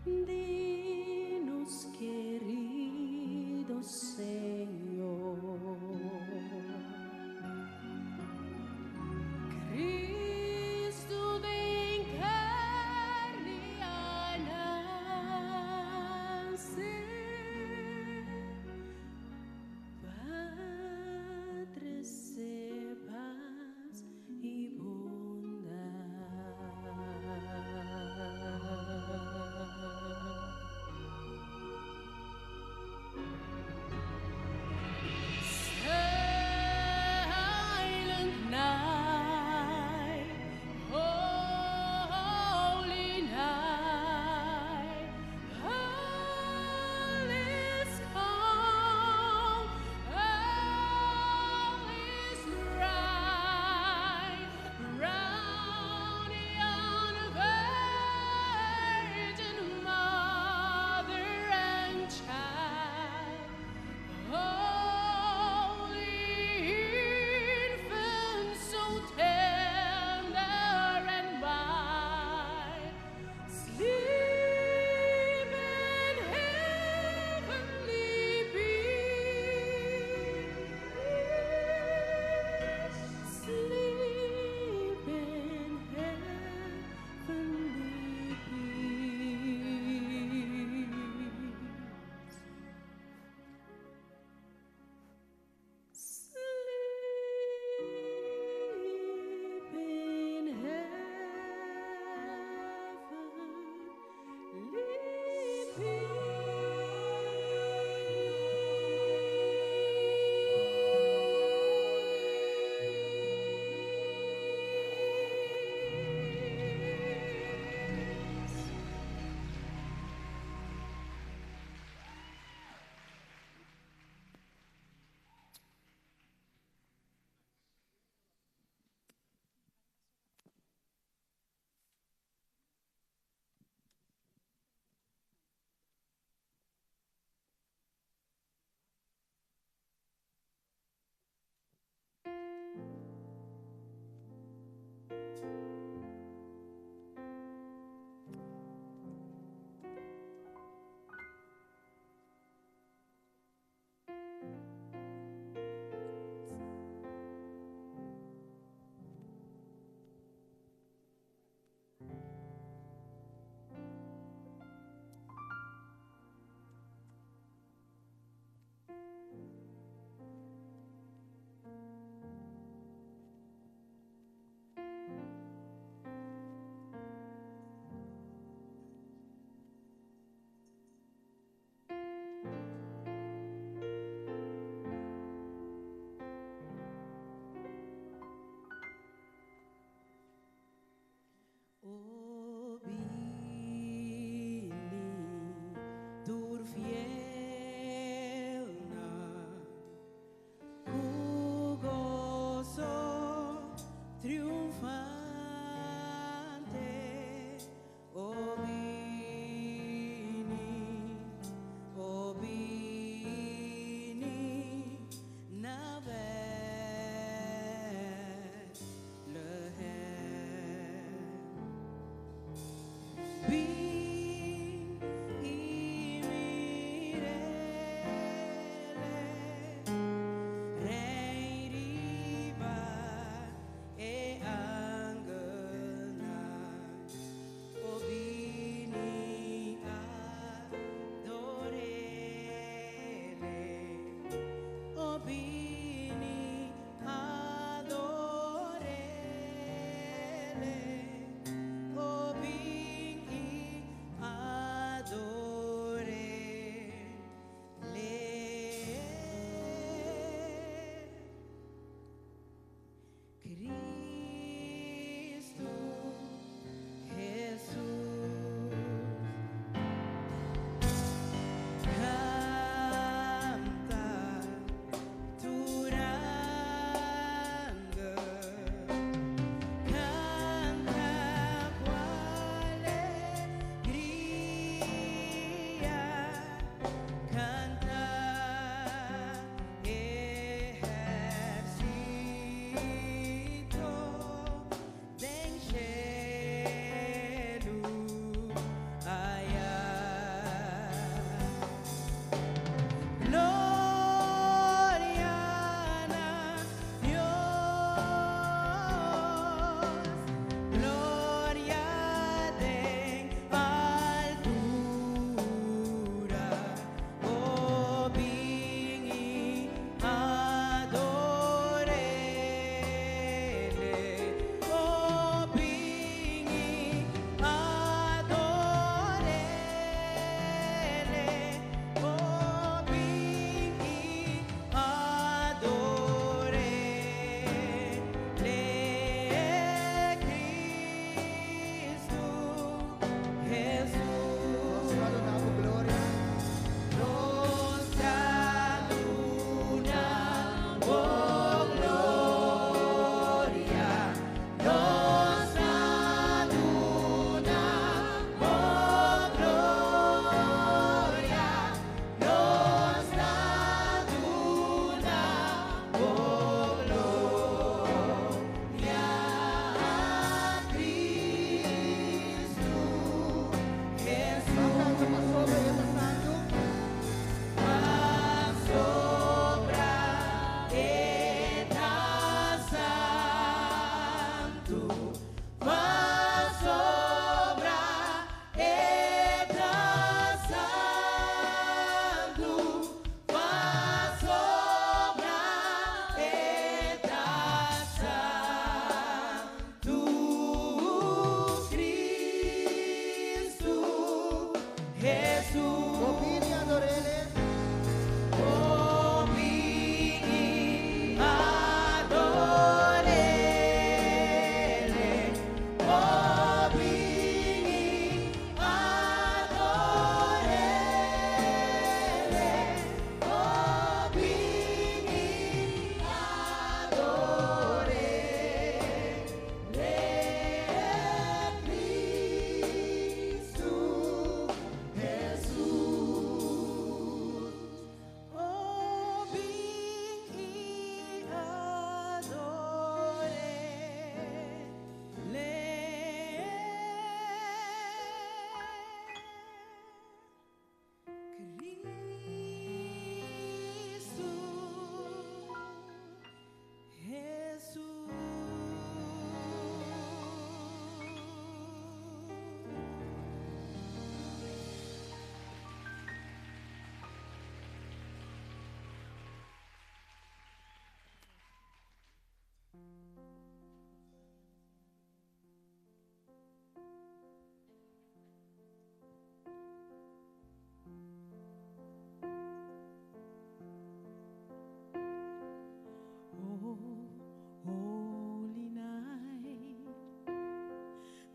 dinos querido Señor. Cristo de carne a nacer,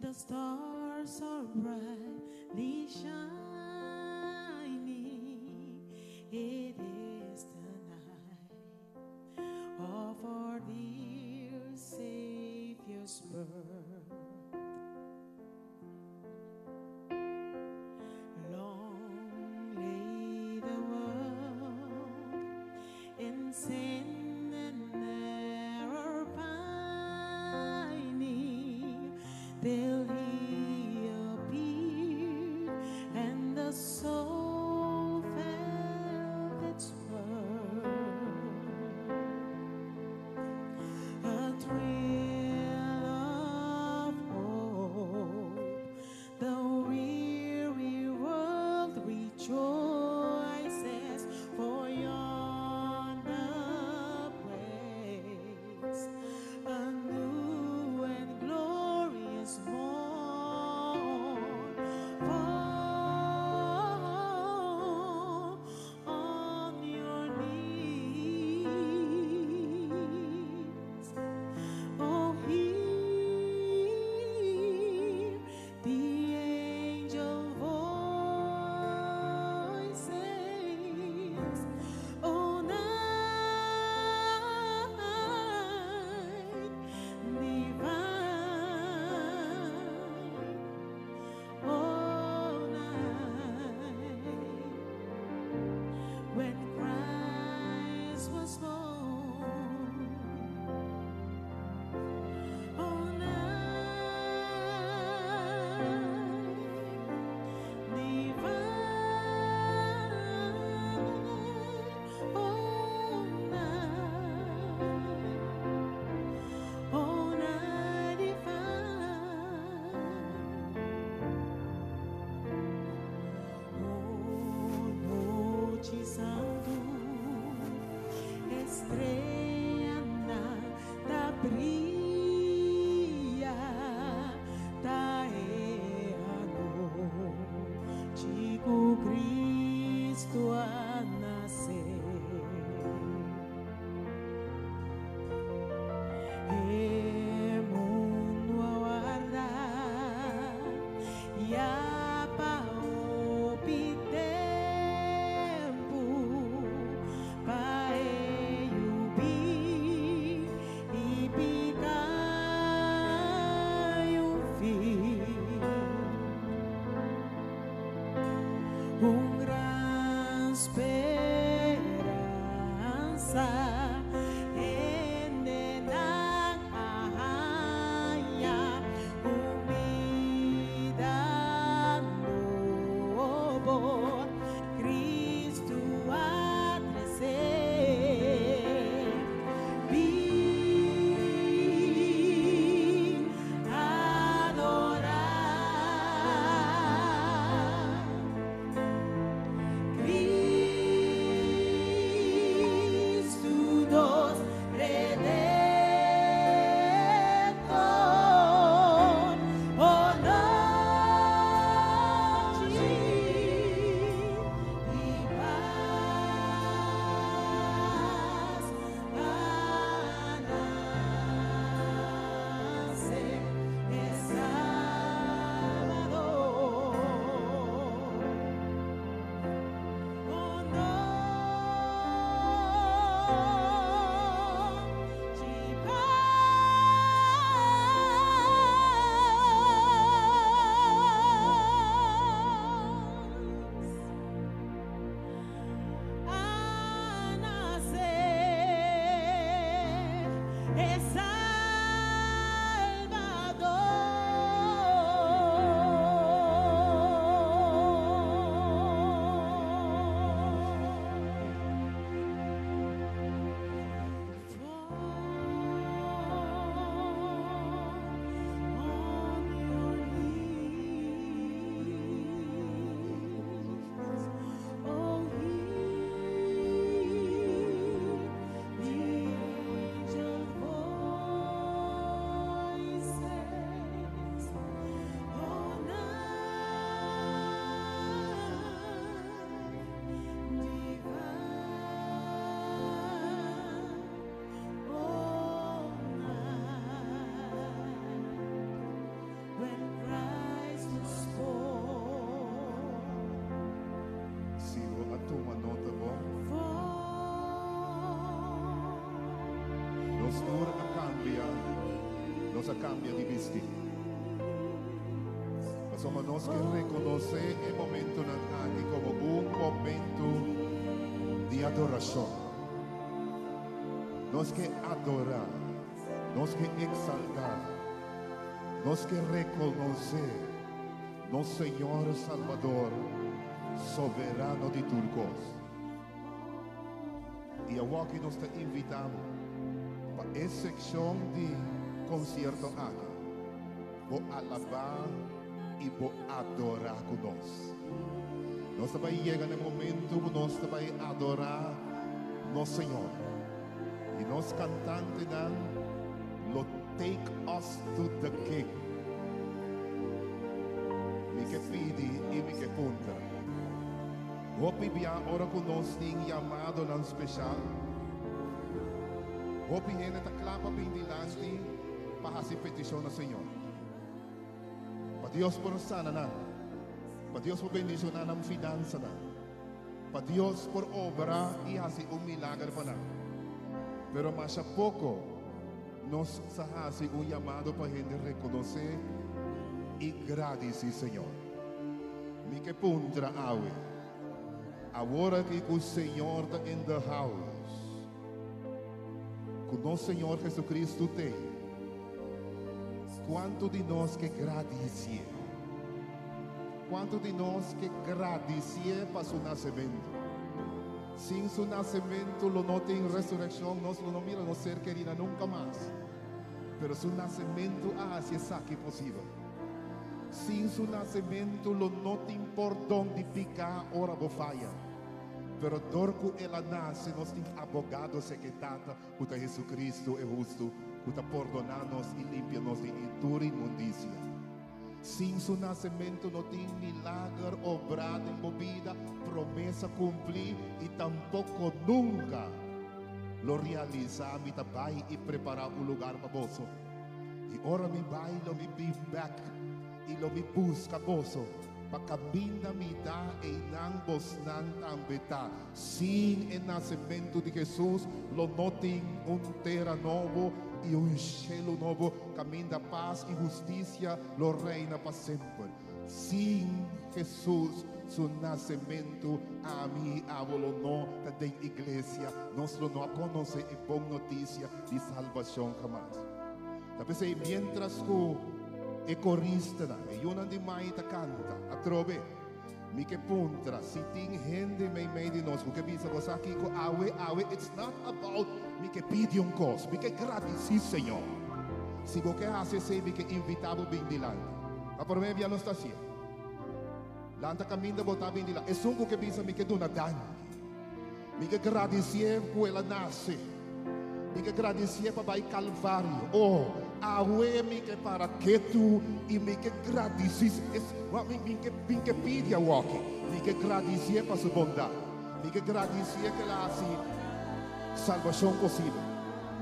The stars are brightly shining. It is the night of our dear Savior's birth. Long lay the world in sin and error pining, till he appeared and the soul felt its worth. A thrill of hope, the weary world rejoices, for yonder breaks a new and glorious morn. Fall on your knees. Oh, hear the angel voices. Oh, night divine. Oh, night when Christ was born. Oh, night divine. Oh, night divine. Oh, noche santo, estrella nos cambia de vestir. Somos nos que reconocer el momento aquí como un momento de adoración. Nos que adorar, nos que exaltar, nos que reconocer, nos Señor Salvador, soberano de Turcos. Y ahora que nos está invitando para esa sección de concierto aquí, por alabar y por adorar con nos. Nós também chega no momento que nós também adorar nosso Senhor. E nós cantando dan lo take us to the King. Mi que pidi e mi que punta. Hopi bia ora con nós tem chamado nan special. Hopi hene ta clapa bem dilante para fazer petição ao Senhor. Para Deus por sana na. Para Deus por bendição na finança na. Para Deus por obra e fazer milagre para nós. Pero mais a pouco nós hace chamado para gente reconhecer e agradecer, Senhor. Mi que puntra awe. Agora que o Senhor está in the house. Que o nosso Senhor Jesus Cristo tem. Quanto de nós que agradecer? Quanto de nós que agradecer para seu nascimento? Sin su nacimiento lo no tem resurrección, nos lo no mira no ser querida nunca más. Pero su nacimiento hace saque posible. Sin su nacimiento lo no te importa donde pica ora bo falla. Pero dorco ela nace, nos tem abogado secretata, puta Jesucristo é justo, puta perdonar-nos e limpia-nos de toda inmundicia. Sin su nacimiento no tem milagre obrado en vida, promesa cumplir y tampoco nunca lo realiza mi tabai y preparar un lugar para vos. Y ahora mi bailo, mi be back y lo mi busca vos. Para caminhar mi da e nan vos nan tambeta. Sin el nacimiento de Jesús, lo no tem terra novo e cielo novo, caminho da paz e justiça, lo reina para sempre. Sin Jesús, su nascimento, a mim, abuelo, no, tem igreja, nós não conhecemos a boa notícia de salvação jamás. Talvez mientras que corista, e uma de mais canta, a trove, mi que puntra, se tem gente meio de nós, porque bisa você aqui com awe, it's not about mi que pide coisa, mi que agradecer, Senhor. Se você hace mi que invitado bem dilante, a por mim não está assim. Lanta caminho de botar bem dilante, é só que bisa mi que dona dan, mi que agradecer por ela nasce, mi que agradecer para vai Calvário, oh, awe mi que para que tu e mi que agradecer, mi que pide a walk, mi que agradecer para sua bondade, mi que agradecer que ela assim salvação possível.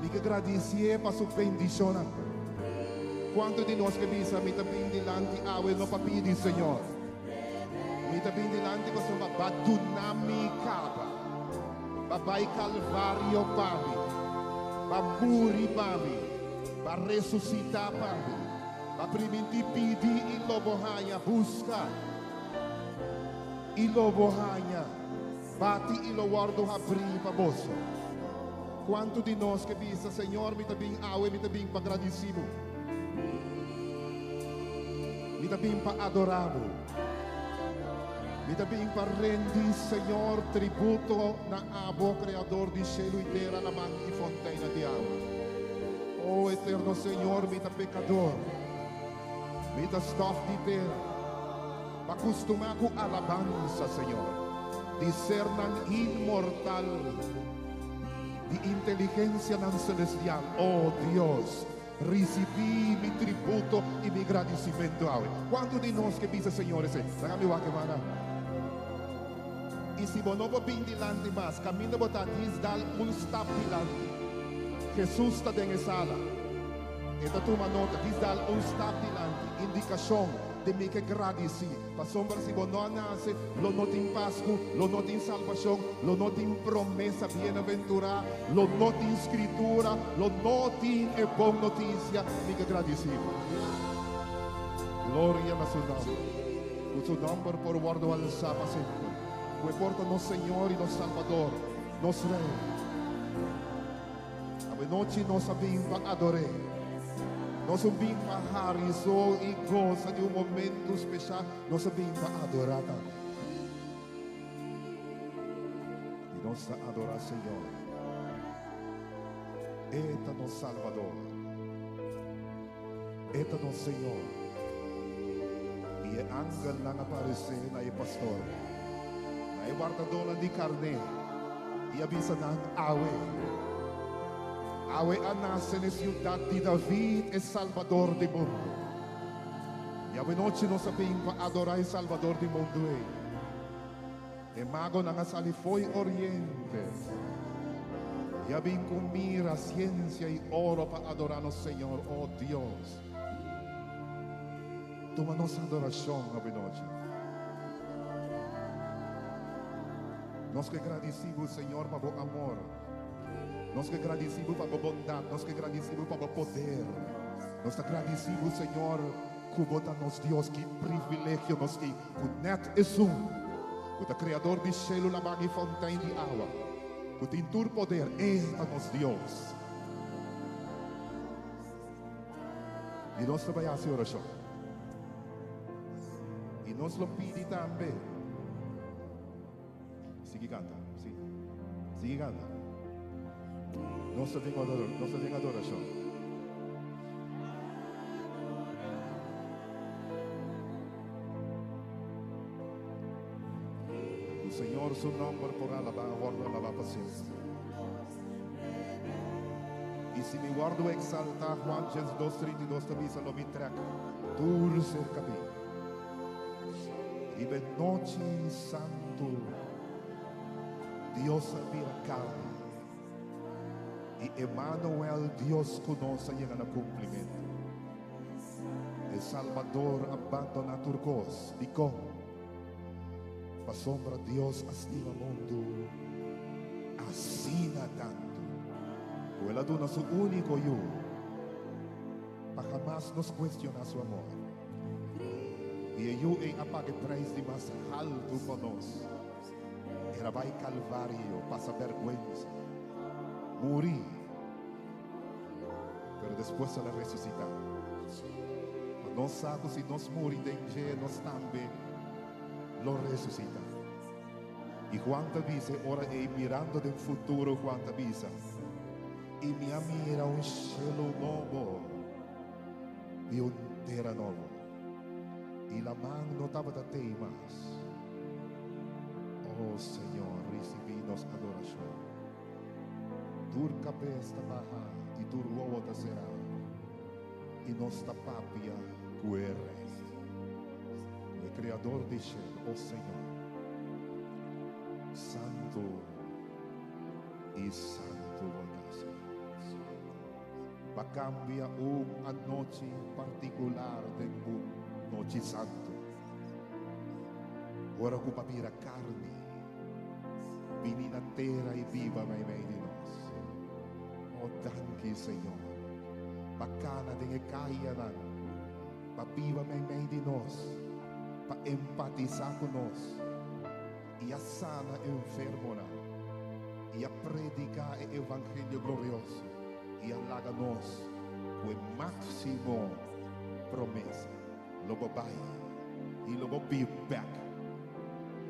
Me que agradecer para sua bendição. Quanto de nós que bisa me também dilante awe no papiri Senhor. Me também dilante com sua badunami babai Calvário para mim, para morrer para mim, para ressuscitar para mim, para permitir pedir e lobohanha buscar e lobohanha bate e lo guardo abrir para você. Quanto de nós que bisa, Senhor, me também awe, me também para agradecido, me também para adorá-lo, me também para rendir, Senhor, tributo na abo, Criador de céu e terra, na mão e fonteira de água. Oh, eterno Senhor, me tá pecador, me tá stof de terra, para acostumar com alabança, Senhor, de ser nan imortal, de inteligência não celestial. Oh Deus, recebi mi tributo e mi agradecimento. Quanto de nós que bisa, Senhor, dá-me o que mana. E se você não vir dilante mais, caminho botar dar stop dilante. Jesus está dentro da sala. Esta turma nota, dar stop dilante. Indicação, de me que agradeci. Pa sombra si bono nase, lo not in Pascu, lo not in salvación, lo not in promesa bienaventurada, lo not in escritura, lo not in e buon noticia, me que agradeci. Gloria a su nombre. Con su nombre por guardo al sapa sempre. Que porta nos Señor y nos Salvador, nos Rey. A noche nos abim para adorar. Nos abim para riso y goza de un momento especial. Nos abim para adorar. Y nos adorar Señor. Eta nos Salvador. Eta nos Señor. Y el ángel lang aparece na el pastor. Na el guardador de carne. Y avisa ng awe. Awe anase na ciudad de David, el Salvador del mundo. Y a noche nos sabemos para adorar el Salvador del mundo. El mago na sali foi oriente. Y a con mira, ciencia y oro para adorarnos, Señor, oh Dios. Toma nossa adoração a noite. Nós que agradecemos, Senhor, para o amor. Nós que agradecemos para a bondade. Nós que agradecemos para o poder. Nós que agradecemos, Senhor, que bota-nos Deus, que privilégio nos que o net é o Criador de céu, la e fontaine de água. Que tem todo poder, nos Deus. E nós trabalhamos em oração. E nós lo pedimos também. Sigue canta, sim. Sigue canta. Nós temos adoração. O Senhor, seu nome por alabar, guarda alabar para sempre. E se me guardo exaltar, Juan 2:32 também se lo me treca. Tur cerca bem. Y de noche santo, Dios mira carne. Y Emmanuel, Dios conoce, llega a cumplimiento. El Salvador abandona turcos, dijo, pa sombra Dios estima mundo, así tanto. O él aduna su único yo, pa jamás nos cuestiona su amor. E eu em apague preço de mais alto para nós. Era vai calvário, passa vergonha, morir, mas depois ela ressuscitar. Mas nós sabemos se nós morimos de dia, nós também lo ressuscita. E quanta vez ora é mirando do futuro, quanta vez e minha mira um cielo novo e terra novo. Y la mano no estaba de temas. Oh Señor, recibimos adoración. Tu cabeza baja y tu huevo será. Y nuestra papia cuere. El Creador dice, oh Señor, Santo y Santo voltas. Va a cambiar una noche particular de un noche santo. Ora com papira carne, vinina terra e viva mai meio de nós. Oh, danke, Senhor. Bacana de caia nan, pa viva mai meio de nós, pa empatizar com nós, e a sana enfermo e a predicar o evangelho glorioso, e alaga nós o máximo promessa. Lobo vai e lobo be back.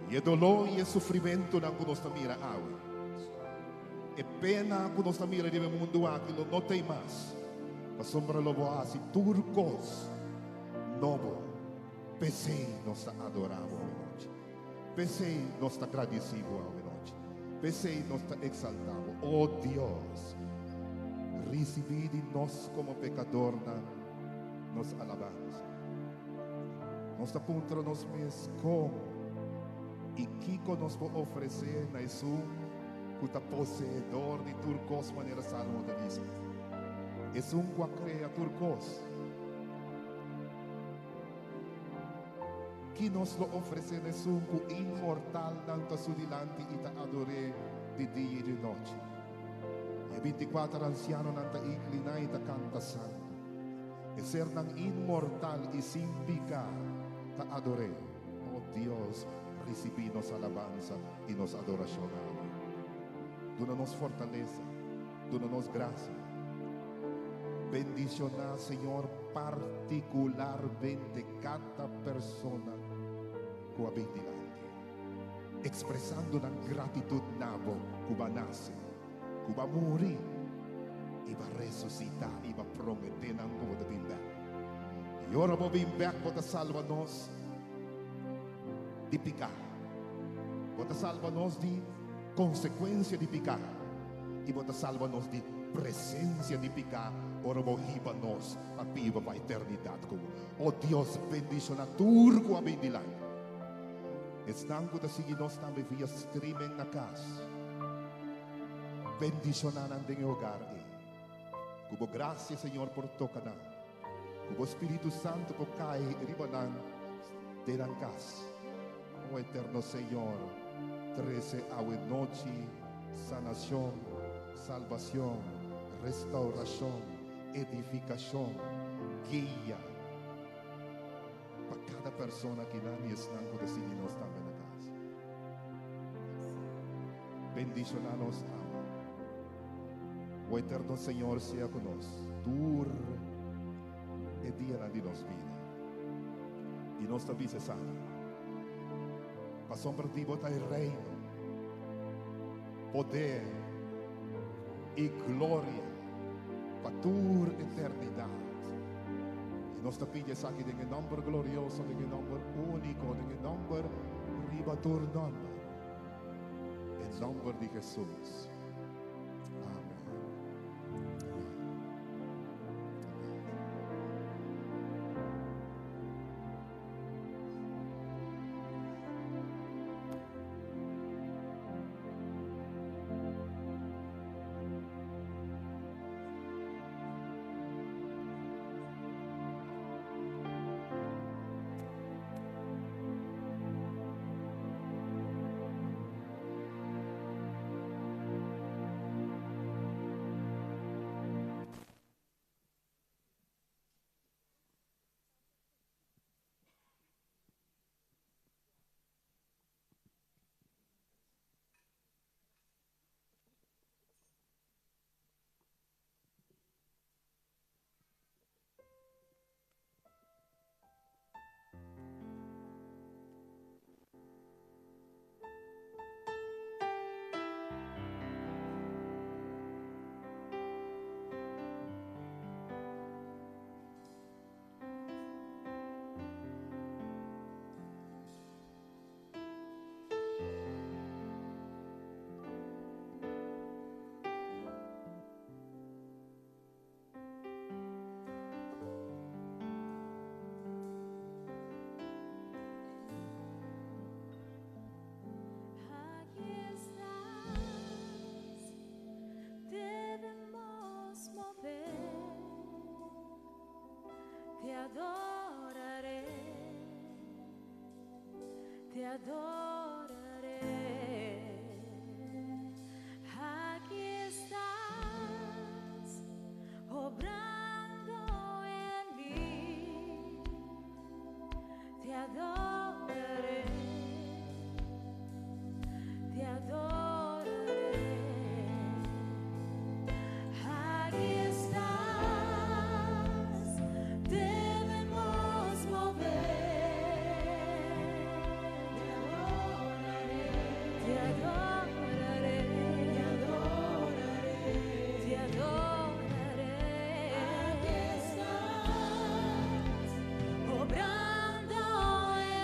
E o dolor e o sofrimento não que nós mira awe. E pena que nós mira de mundo aqui não tem mais. A sombra lobo assim turcos novo. Pensei nós adoramos a noite. Pensei nós agradecemos a noite. Pensei nós exaltamos. Oh Deus, recebi de nós como pecador nos alabamos. Nós apuntamos nos mesmos com e que nos pode oferecer na Jesus que está possuidor de turcos maneira salmo da vida. É um que cria turcos. que nos lo ofrece un inmortal tanto su delante y te adoré de día y de noche. Y 24 ancianos nanta inclina y te canta santo. Y ser tan inmortal y sin pecado te adoré. Oh Dios, recibimos alabanza y nos adoración. Dónanos fortaleza, dónanos gracia. Bendiciona, Señor, particularmente cada persona que va delante, expresando una gratitud nabo que va a nacer, que va a morir y va a resucitar y va a prometer algo de bien. Y ahora va a bien para salvarnos de pecado, para salvarnos de consecuencia de pecado y para salvarnos de presencia de pecado. Ora nos a viva para a eternidade. Oh Deus, bendiciona tudo a bem de lá. Estamos a seguir nós também via streaming na casa. Bendiciona em hogar. Cubo graça, Senhor, por tocar. Cubo Espírito Santo por cair ribanan de la casa. Oh eterno Senhor, 13 a noite, sanação, salvação, restauração, edificação, guia para cada persona que nadie está por decidir nós também na casa. Bendicionanos ama. O eterno Senhor seja conosco. Dur é dia de nossa vida. E nós também se sabe. Passamos por ti botar o reino, poder e glória para toda eternidade. E nós te pedimos aqui de nome glorioso, de nome único, de nome ribator nome. Em nome de Jesus. Te adoraré. Aquí estás, obrando en mí. Te adoraré. Te adoraré. Aquí estás, debemos mover. Te adoraré, te adoraré, te adoraré. Aquí estás, obrando en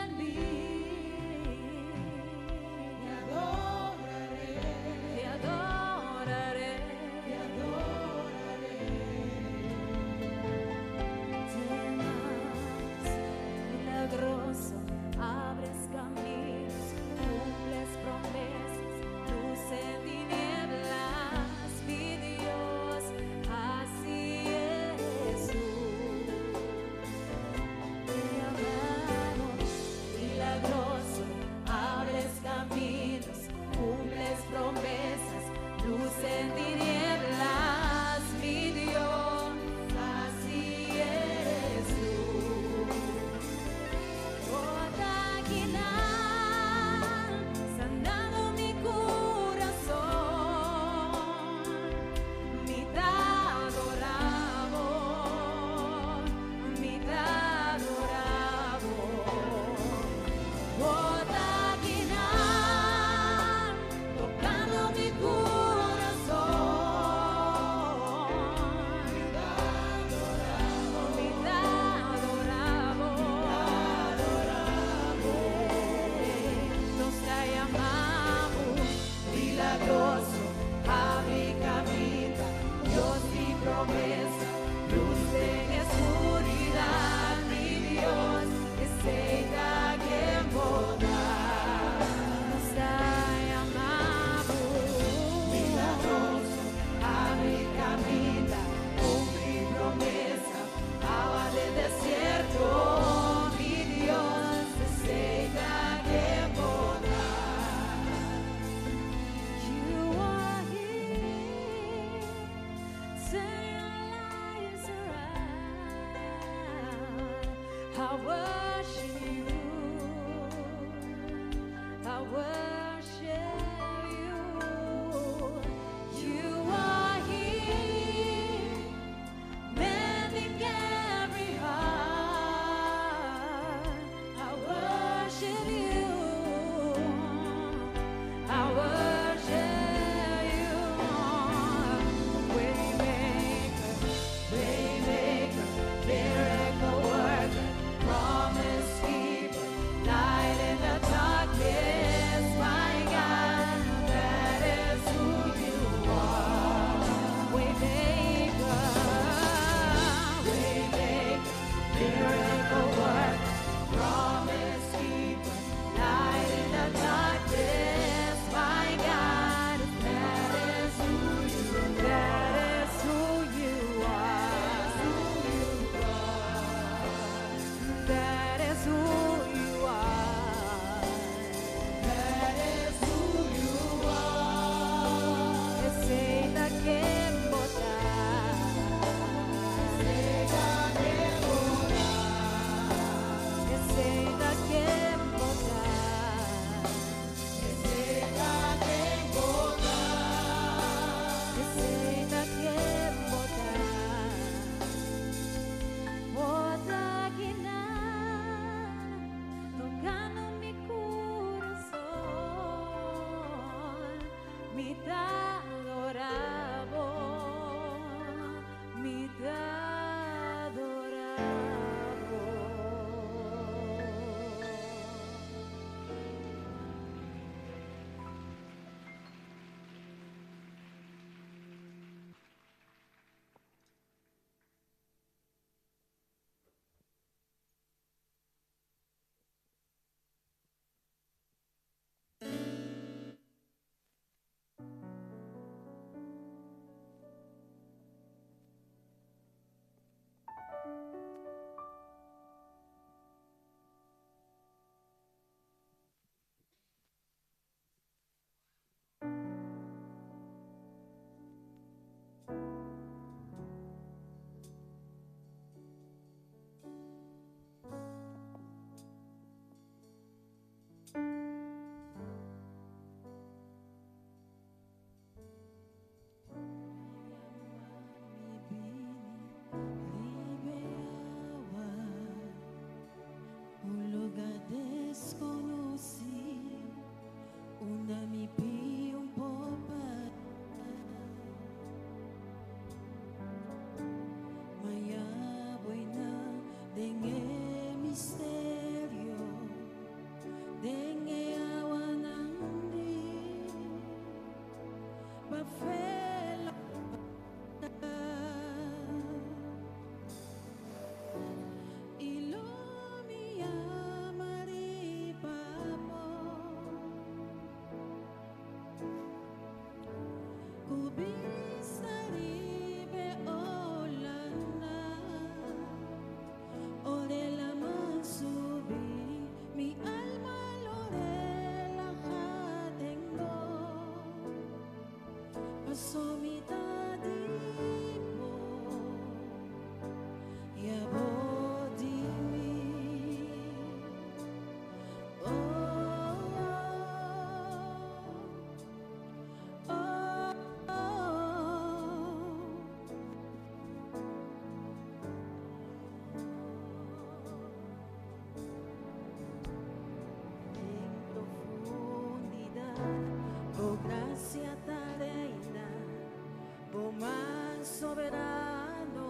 soberano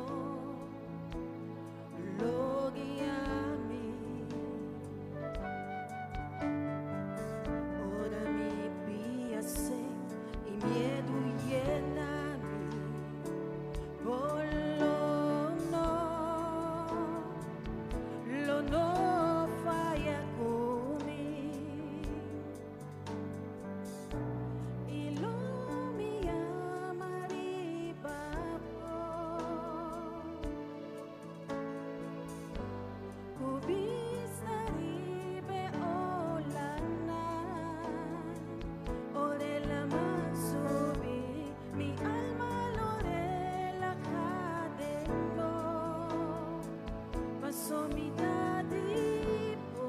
lo guía a mí. Ora mi piace y miedo llena mí. Lo no falla conmigo. Y lo mi amari papo. Kubista ribe olana. Orela mansubi. Mi alma lorela cadendo. Paso mi dadipo.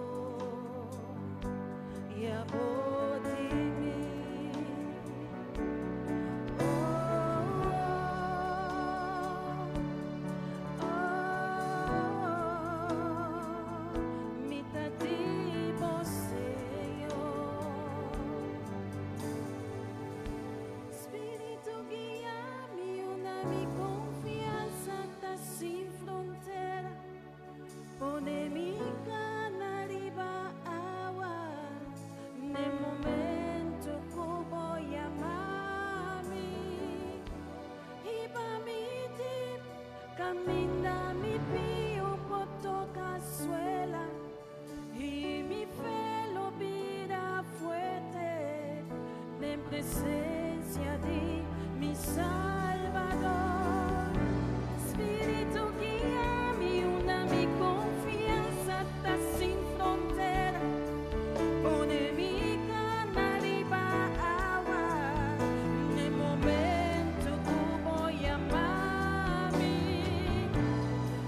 Y a bodimi. Mi dadipo Señor. Espíritu guía-me, una mi confianza está sin frontera. Pone mi cana arriba agua. Nel momento que voy a amarme. Y pa' mi tip, camina mi pío por toda suela. Y mi fe lo vida fuerte. En presencia de mi Salvador. Espíritu guía-me, una mi confianza está sin frontera. Pone mi cana arriba agua. En el momento que voy a amarme.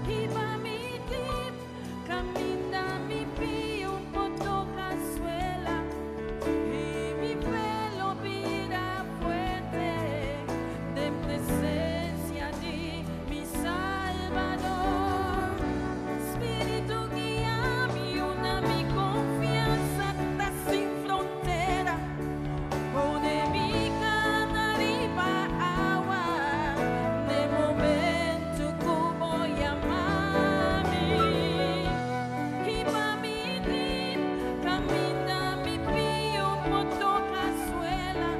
Y pa' mi tip, camina mi pío por toda suela. Y mi fe lo vida fuerte. De presencia de mi Salvador. Espíritu guía-me, una mi confianza está sin frontera. Pone mi cana arriba agua. Nel momento que voy a amarme. Y pa' mi tip, camina mi pío por toda suela.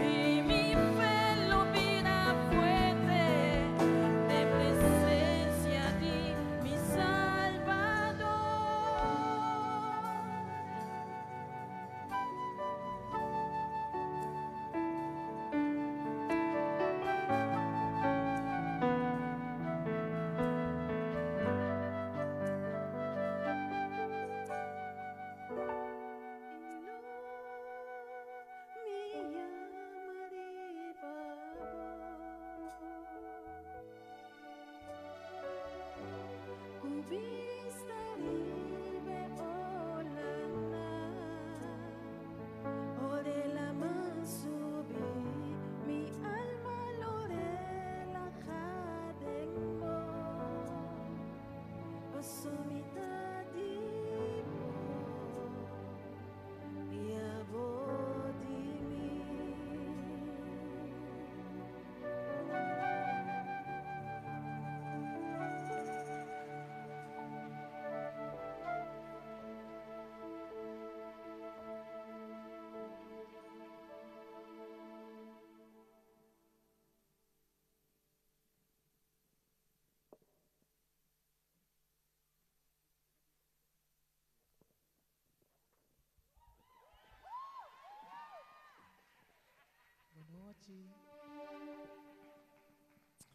Y mi fe lo vida fuerte. De presencia de mi Salvador. Mi amari babo. Kubista ribe olana. Orela mansubi. Mi alma lorela cadendo. Paso mi dadipo. Y a bodimi.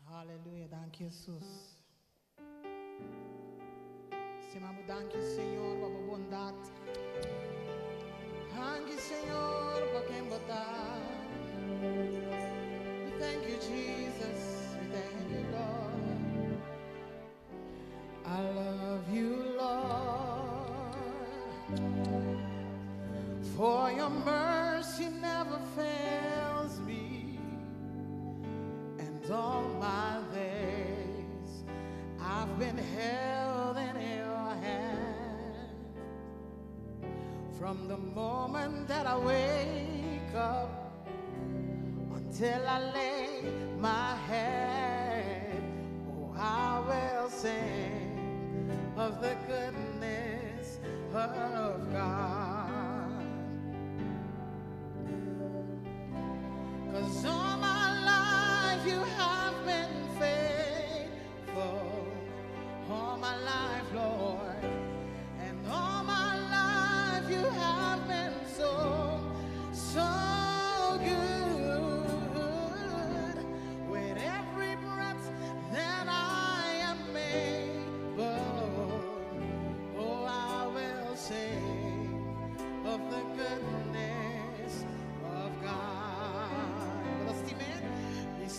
Aleluia, dank je, Jesus. Simamo, dank je, Senhor, por a bondade. Dank je, Senhor, por quem botar. We thank you, Jesus. We thank you, Lord. I love you, Lord. For your mercy never fails me. And all my days I've been held in your hand. From the moment that I wake up until I lay my head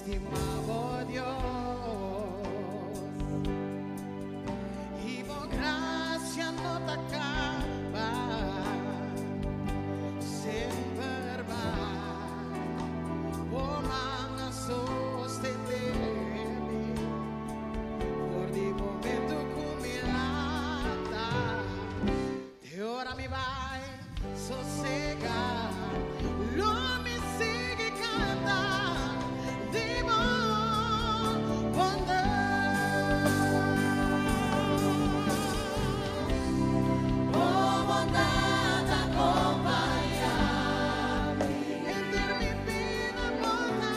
estimado Dios, y por gracia no te acaba, siempre va, por mana sostenerme, por di momento cumilata, de ora mi vai sossegar, lo mi sigue cantar, di bondade acompanhar-me, entre mi vida boda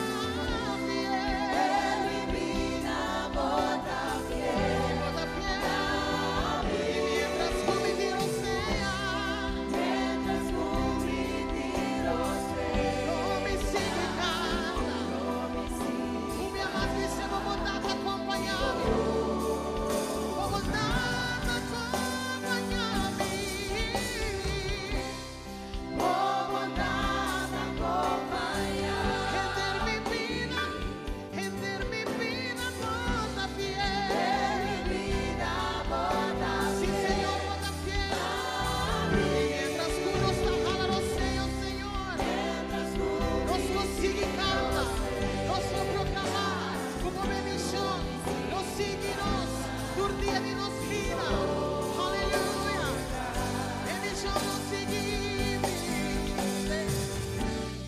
fiel, boda fiel, y mientras conmigo sea, lo mi sigue canta, tu mi amatissima bondade acompanhar-me, bondade acompanhar-me, bondade acompanhar-me, render mi vida boda fiel, sim Senhor, boda fiel, mientras tú nos trabajas los sellos, Señor, nos sigue canta, nos proclamar como bendición, nos seguirnos, por día de nos vida, aleluya, bendición nos sigue,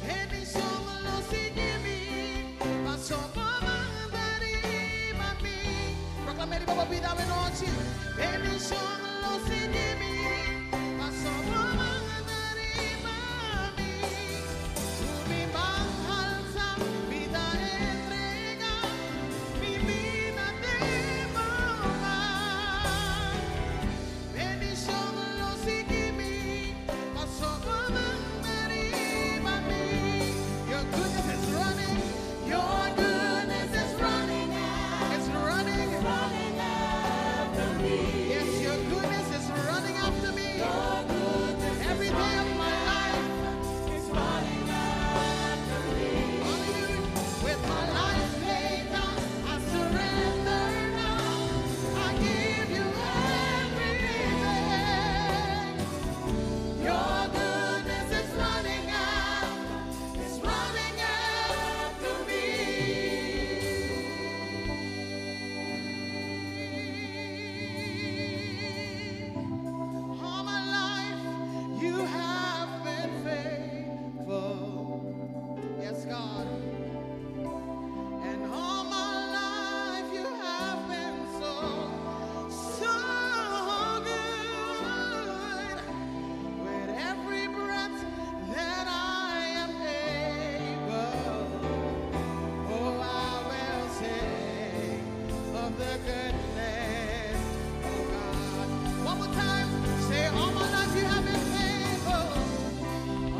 bendición nos sigue, paso por mandarima a mí, proclamar y vamos a vida de noche, bendición nos sigue, paso por mandarima a mí, tú mi alza, vida entrega, mi vida te amar, bendición nos sigue, paso por mandarima a mí, your goodness is running, your goodness is running, it's running after me, yes, your goodness is running after me, every day of my life is running after me, hallelujah, with my life laid down, I surrender now, I give you everything, your goodness is running after me. All my life you have been faithful, yes God, and all my life you have been so good, with every breath that I am able, oh I will sing of the goodness of God. One more time, say all my life you have been faithful.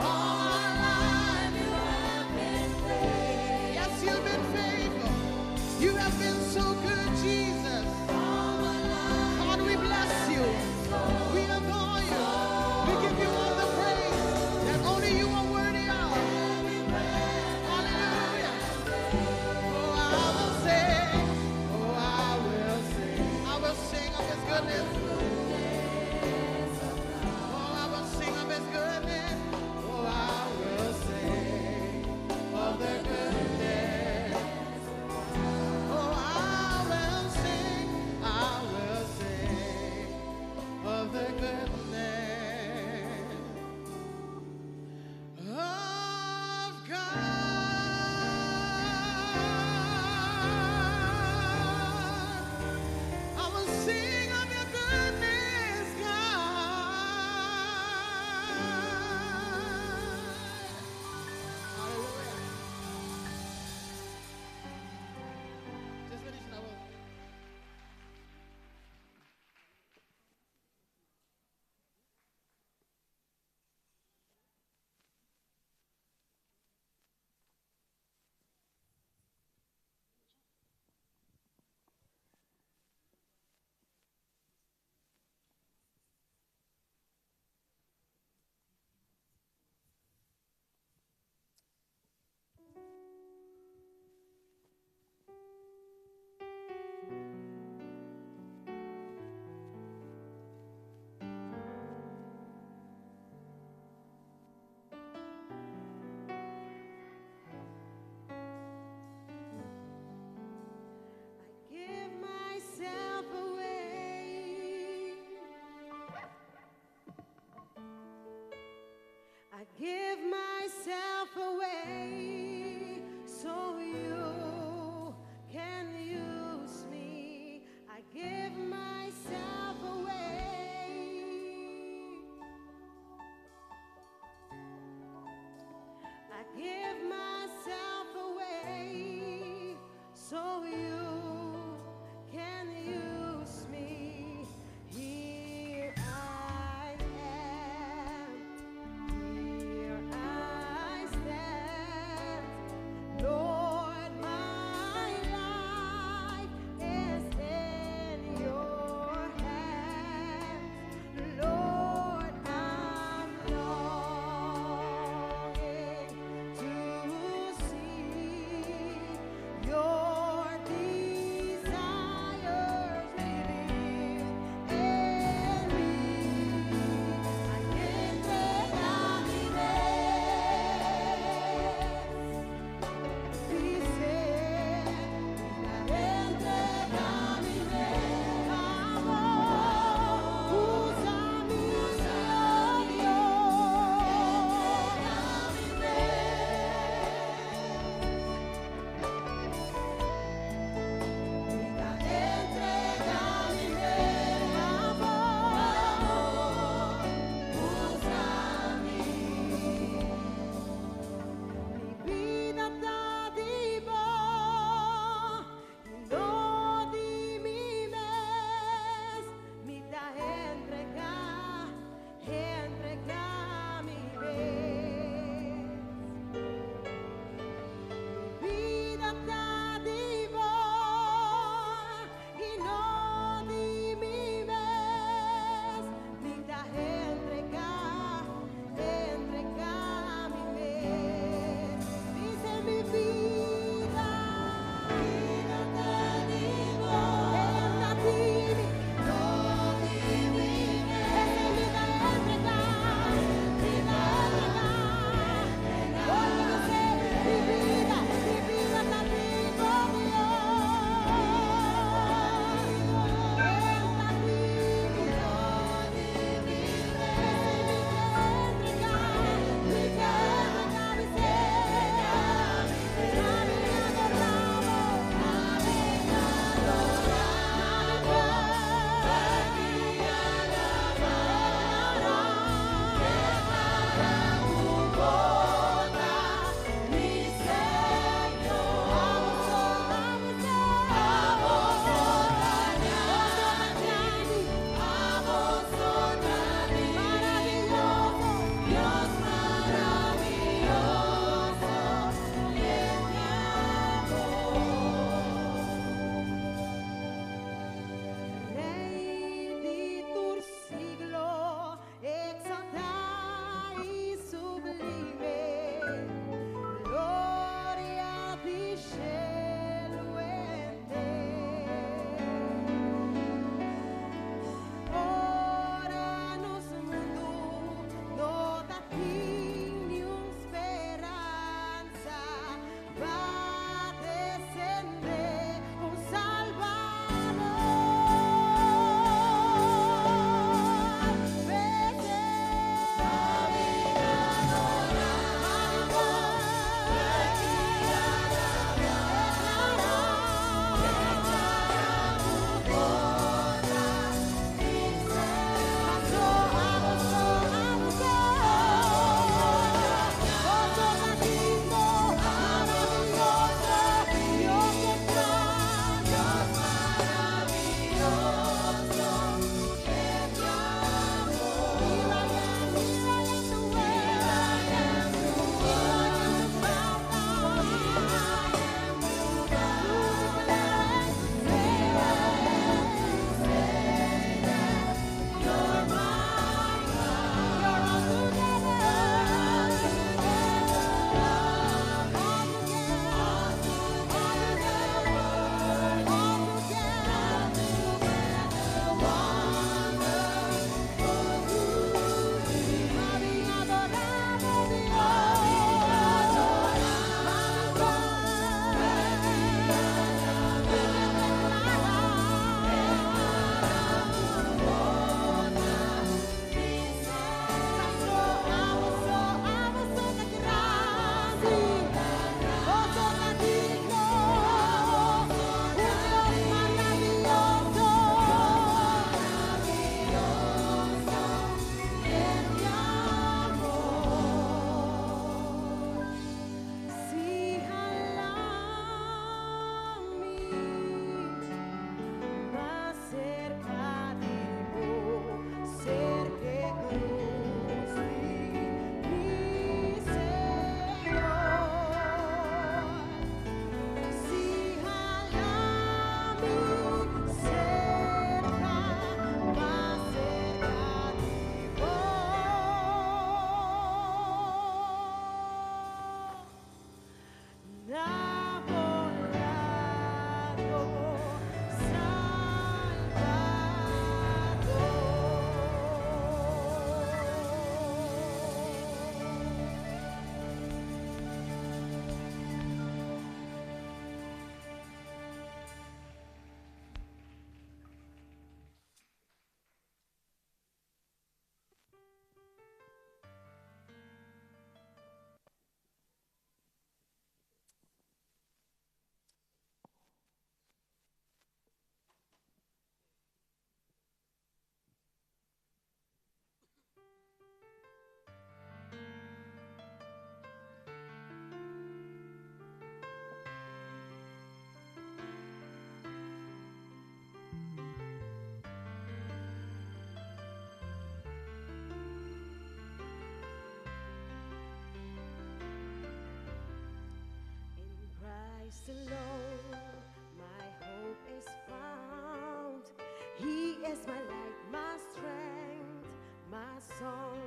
All my life you have been faithful. Yes, you've been faithful. You have been so good, Jesus. All my life. God, we bless you. We adore you. We give you all the praise that only you are worthy of. Hallelujah. Oh, I will sing. Oh, I will sing. I will sing of his goodness. Oh, I will sing of his goodness. Oh, I will sing of the goodness. Oh, I will sing of the goodness of God. I will sing of your goodness. give myself away so you can use me. I give myself away. I give myself away so you can use me. Here I am. Here Christ alone, my hope is found. He is my light, my strength, my song.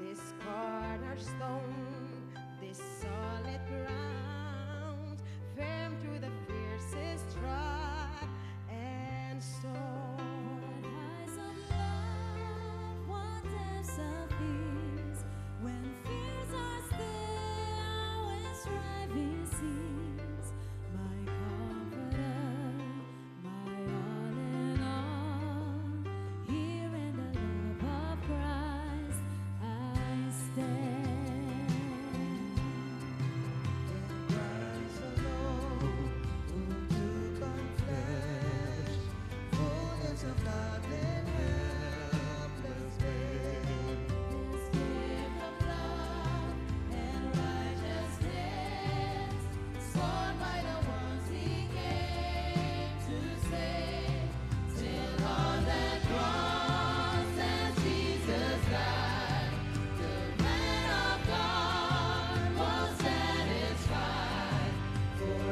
This cornerstone, this solid ground, firm through the fiercest drought and storm. Eyes of love, what depths of peace, when fears are still, when striving cease. My comforter, my all in all, here in the love of Christ I stand. Christ alone, who took on flesh, fullness of God and helpless babe. This gift of love and righteousness, scorned by the ones He came to save. Still on that cross as Jesus died, the man of God was satisfied. For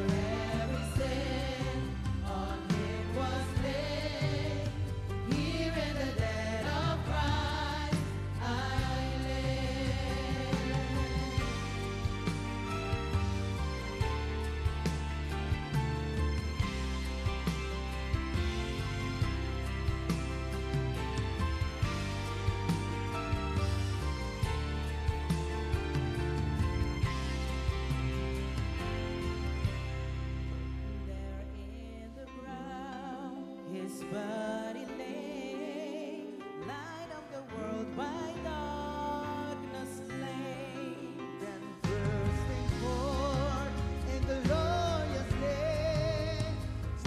every sin on Him was laid. Here in the dead of Christ I live. There in the ground, His body lay, light of the world by darkness slain. Then bursting forth in the glorious day,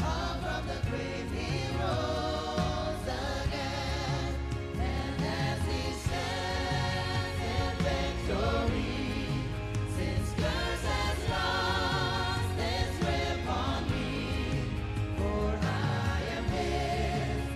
up from the grave He rose again. And as He stands in victory, since curse has lost its grip on me, for I am His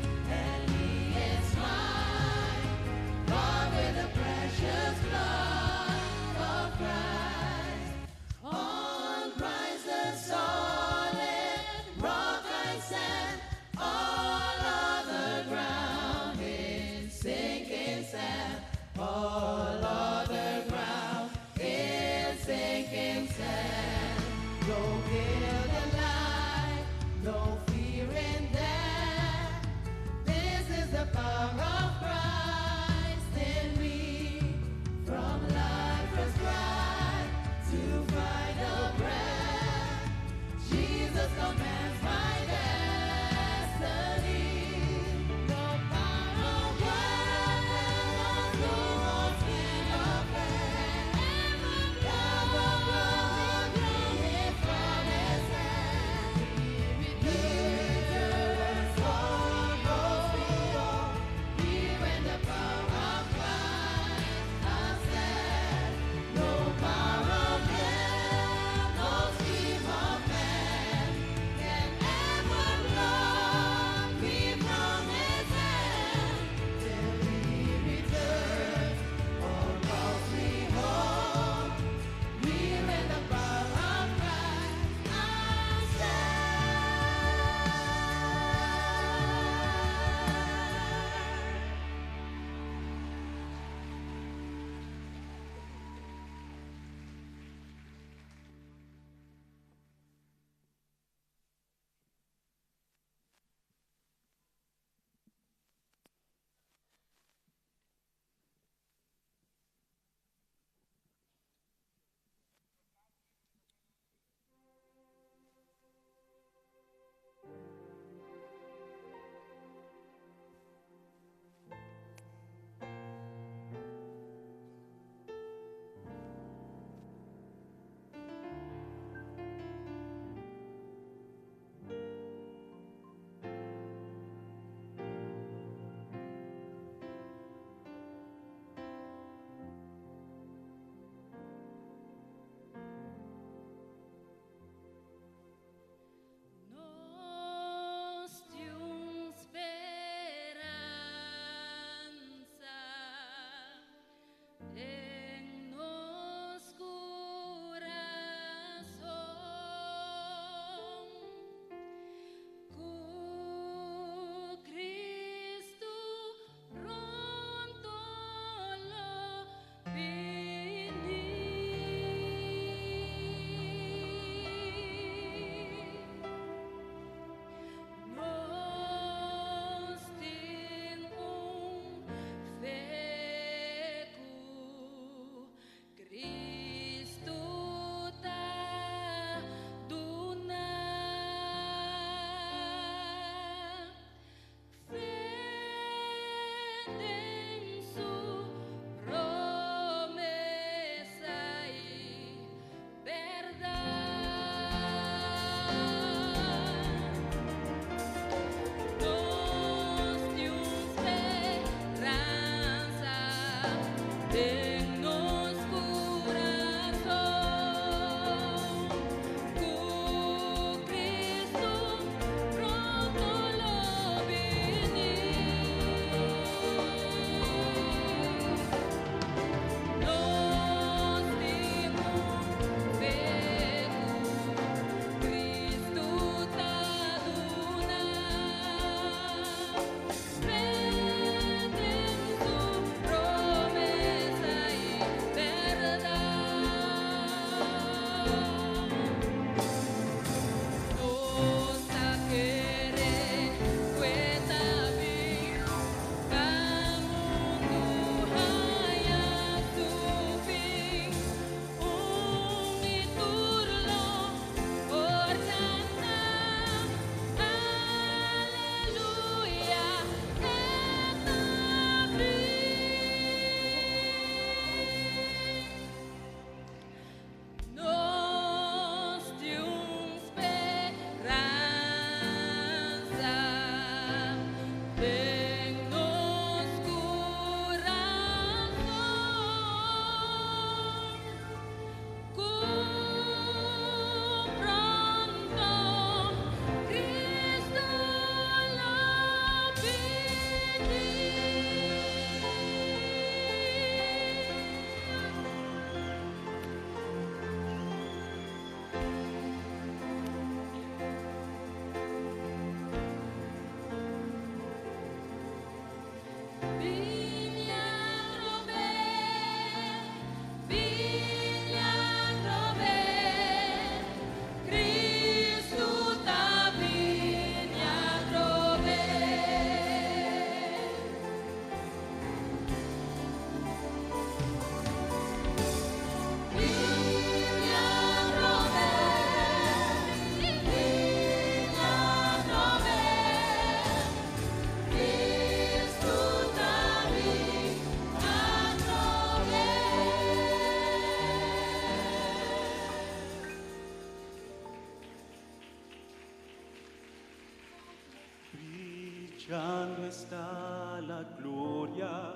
Brillando está la gloria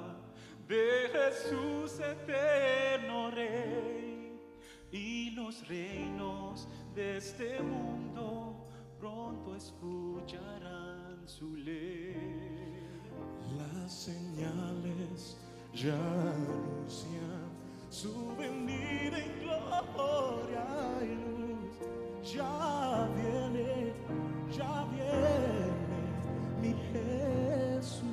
de Jesús eterno Rey, y los reinos de este mundo pronto escucharán su ley. Las señales ya anuncian su venida en gloria y luz. Ya viene mi Jesús.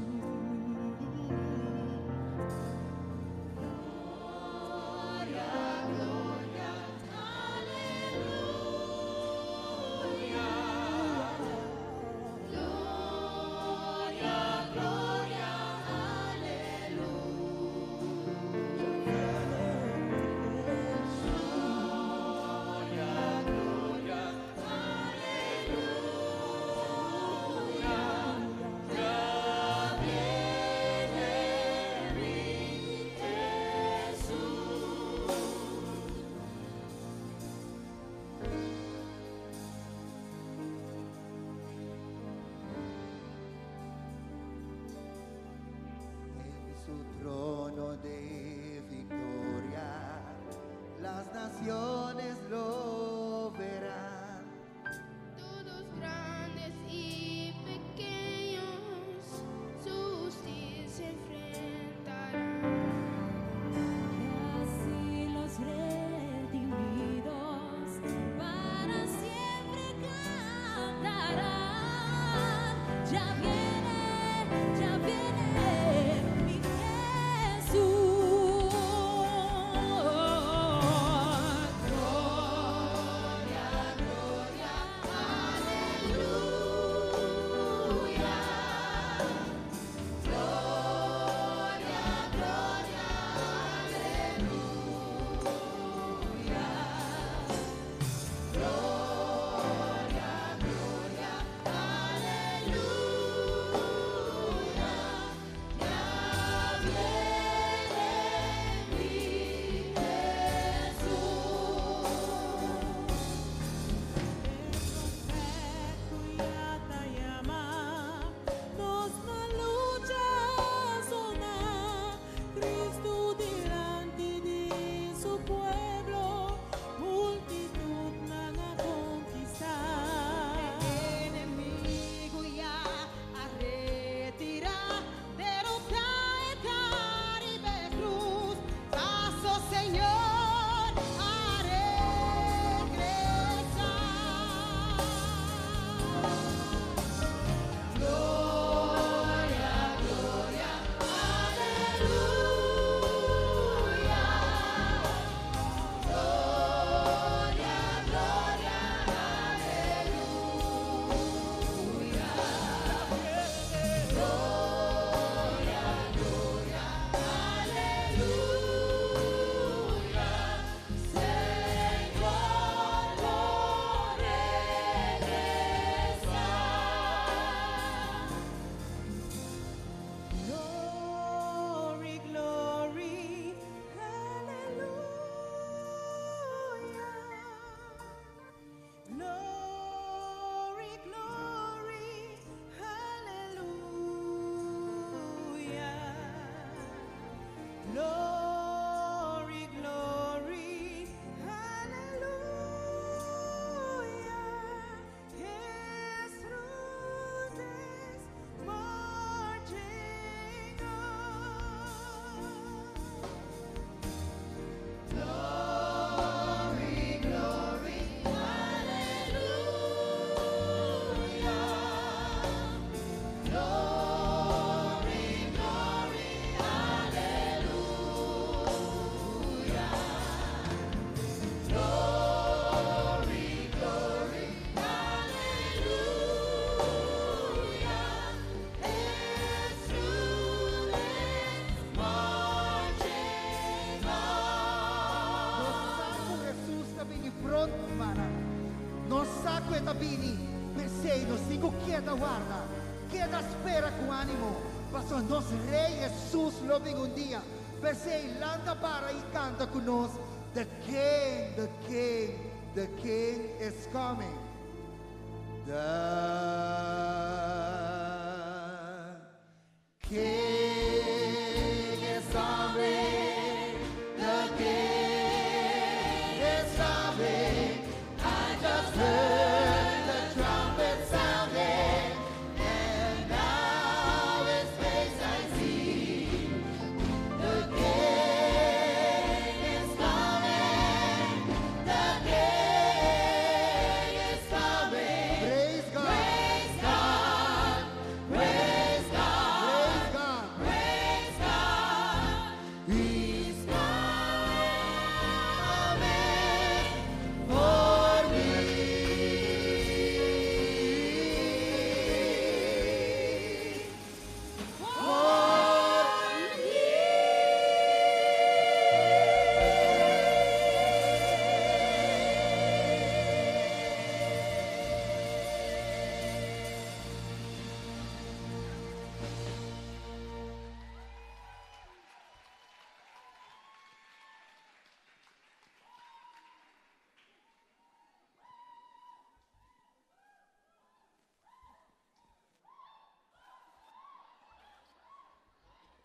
te guarda, queda espera con ánimo, para nuestro Rey Jesús lo venga un día, verse landa para y canta con nos, the King, the King, the King is coming. The King is coming, the King is coming. I just heard the trumpet sounding, and now His face I see. The King is coming, the King is coming. Praise God, praise God, praise God, praise God, He's coming for me.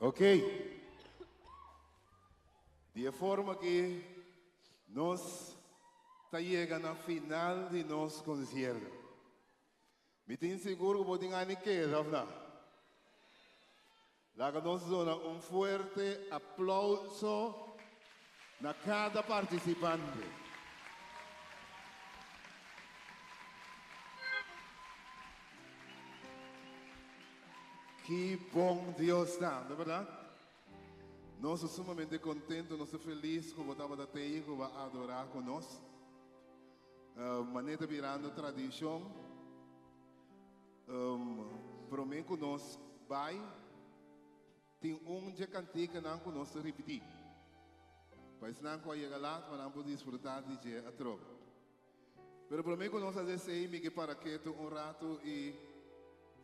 Ok. De forma que nós está chegando ao final de nosso concerto. Me tenho seguro que vou ter ani queda, não? Lá que nós damos forte aplauso na cada participante. Que bom Deus está, não é verdade? Nós somos sumamente contentes, nós somos felizes que você vai ter que vai adorar conosco. Maneira virando tradição, para mim que nós vai, tem dia cantiga não que nós repetir. Mas não que chega lá, mas não pode desfrutar de dia a troca. Mas para mim que nós fazemos isso, que para que rato e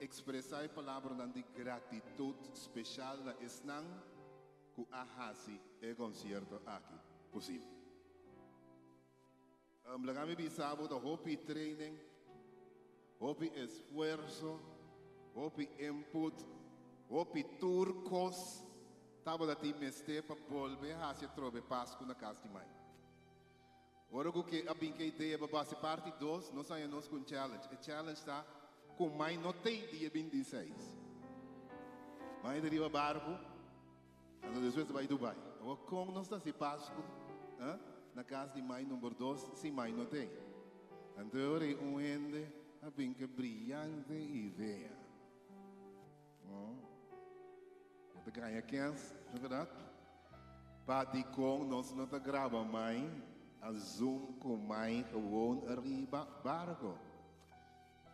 expressar a palavra de gratidão especial na esnang que ahasi é concerto aqui possível. Lagami bisabo da hopi training, hopi esfuerzo, hopi input, hopi turcos, tava da time este para volver a se trobe Páscoa na casa de mãe. Ora que a binca ideia para base parte 2, nós saímos com challenge. A challenge está com mãe não tem dia 26. Mãe deriva barco, então depois vai Dubai. Agora como nós está se Páscoa, na casa de mãe número 2, se mãe não tem. Então eu ende a binca brilhante ideia. Eu ganha 15, não é verdade? Para com nós não está grava mãe, a zoom com mãe gewoon arriba barco.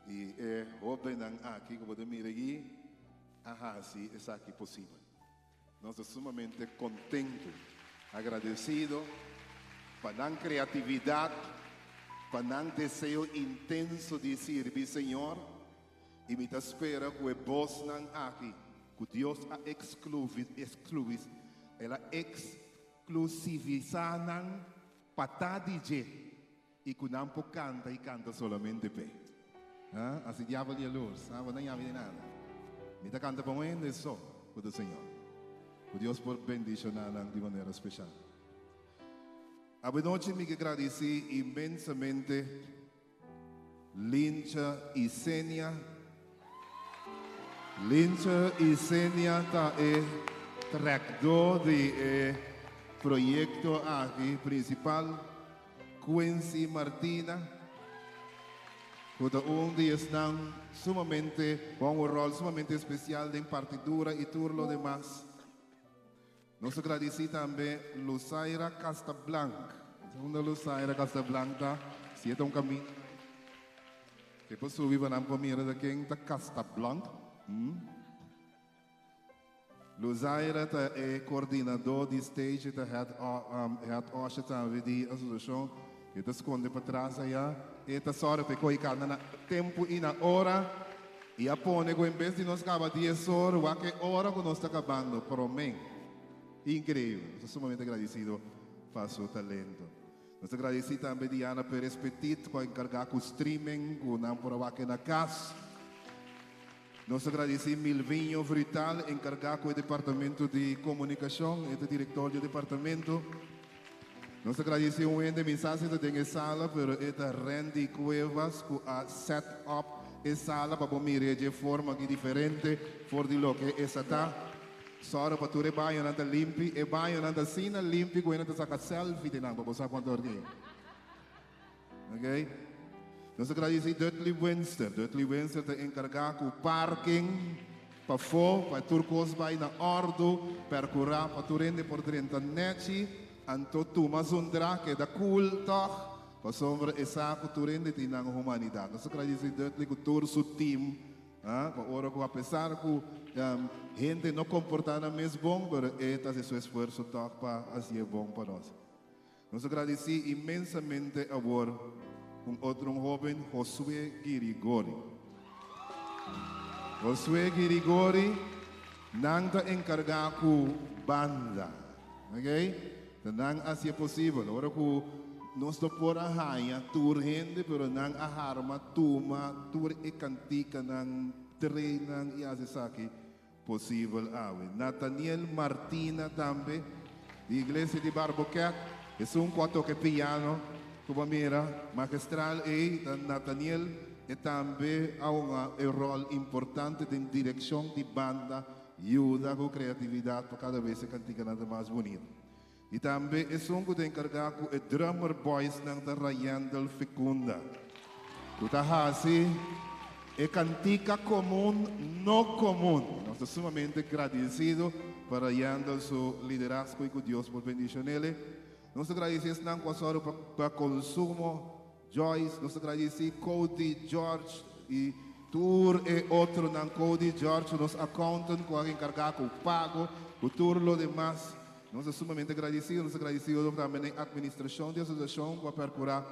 E é open aqui que você mira aqui, assim é aqui possível. Nós estamos sumamente contentes, agradecidos, para a criatividade, para o desejo intenso de servir Senhor, e me espera que o voz aqui, que Deus a exclusivizar para DJ, e que não pode cantar e canta solamente pé. Assim diabo de luz, não tem nada. Me está cantando para mim, é só para o Senhor. Que Deus por bendicionar de maneira especial. A noite me agradeci imensamente Lincha e Sênia. Lincha e Sênia está tractor de projeto aqui principal. Quincy Martina. Um dia estão sumamente com um rol sumamente especial em partitura e tudo o demais. Nós agradecemos também Luzaira Castablanca. Segunda Luzaira Castablanca, se é um caminho. Depois subir para a família de quem está Castablanca. Luzaira é coordenador de stage da Head Osha também de associação. Ele esconde para trás aí. Esta hora ficou aí na tempo e na hora E apone que em vez de nós acabar 10 horas, a que hora que nós está acabando, para mim. Incrível. Estou sumamente agradecido por seu talento. Nós agradecemos também a Diana Pérez Petit, que encargar com o streaming, com o Nampora aqui na casa. Nós agradecemos Milvinho Frital, encargado com o departamento de comunicação, e o diretor do departamento. Nós agradecemos o Wende Mensagem da sala, pero é Randy Cuevas, que a set up a sala para mirar de forma diferente, for de lo que essa tá. Só para tu rebanho nanda limpi, e banho nanda sina limpi, que nanda saca selfie de nada, para você quanto ordem. Ok? Nós agradecemos Dudley Winster. Dudley Winster te encargar com o parking para fora, para turcos vai na ordo, percurar para tu rende por 30 neti, anto tu mazundra que da culto, para sombra essa que tu rende tinang humanidade. Nós agradecemos Dudley com todo o time, para ora que apesar que gente não comporta na mesma bom, mas é seu esforço para fazer bom para nós. Nós agradecemos imensamente a um outro jovem, Josué Girigori. Josué Girigori não está encarregado com banda, ok? Não é possível. Agora que nós estamos por a raia, tur gente, pero não a arma, tuma, tur e cantica, não treinam e assim aqui possível. Nathaniel Martina também, da igreja de Barboquet, é quarto que piano. Como mira, magistral e Nathaniel e também há um rol importante de direção de banda, ajuda com criatividade para cada vez se cantica nada mais bonito. E também é que tem encarregado o drummer boys da Rayandel Fecunda. O Tahasi é cantica comum, não comum. Nós estamos sumamente agradecidos para Rayandel, seu liderazgo e que Deus por bendição ele. Nós agradecemos para consumo, Joyce, nós agradecemos Cody George e Tour e outro não Cody George, nos accountant que encarregado com o pago, o tour lo demais. Nós somos sumamente agradecidos também à administração da associação para percurar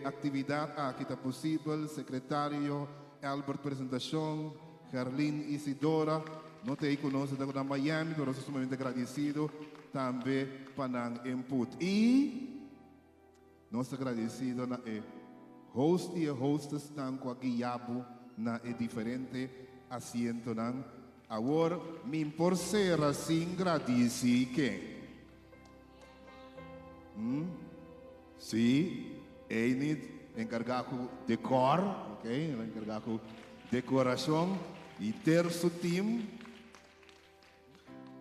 a atividade que está possível, secretário Albert Presentação, Carlin Isidora, não tem conosco da Miami, mas nós somos sumamente agradecidos também para o input. E nós agradecidos na host e hostess com a guiabo na diferente assento nan. Agora, me por ser assim agradeci quem? Sim, ele encarregado de decor, ok? Encarregado de decoração e terço time.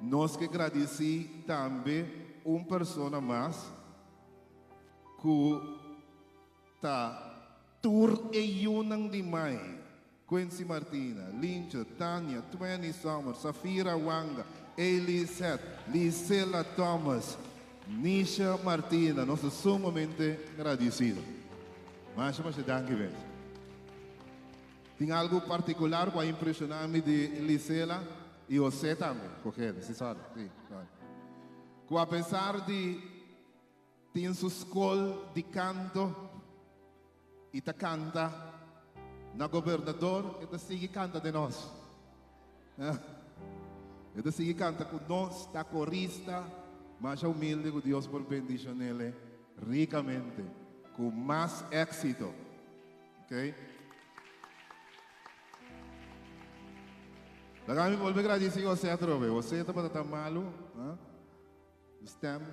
Nós que agradeci também pessoa mais que está tour e unang de mai. Quincy Martina, Lincha, Tânia, Twenty Summer, Safira Wanga, Elisette, Lisela Thomas, Nisha Martina. Nós somos sumamente agradecidos. Mas danke bem. Tem algo particular para impressionar-me de Lisela? E você também, porque você sabe, sim, sabe. Que apesar de ter sua escola de canto, e ta canta na governador, e sigue canta de nós. E sigue canta com nós, está corista, mas é humilde que Deus por bendição nele ricamente, com mais éxito. Ok? Kami volve agradecer você, Trove. Você está para estar malo, estamos,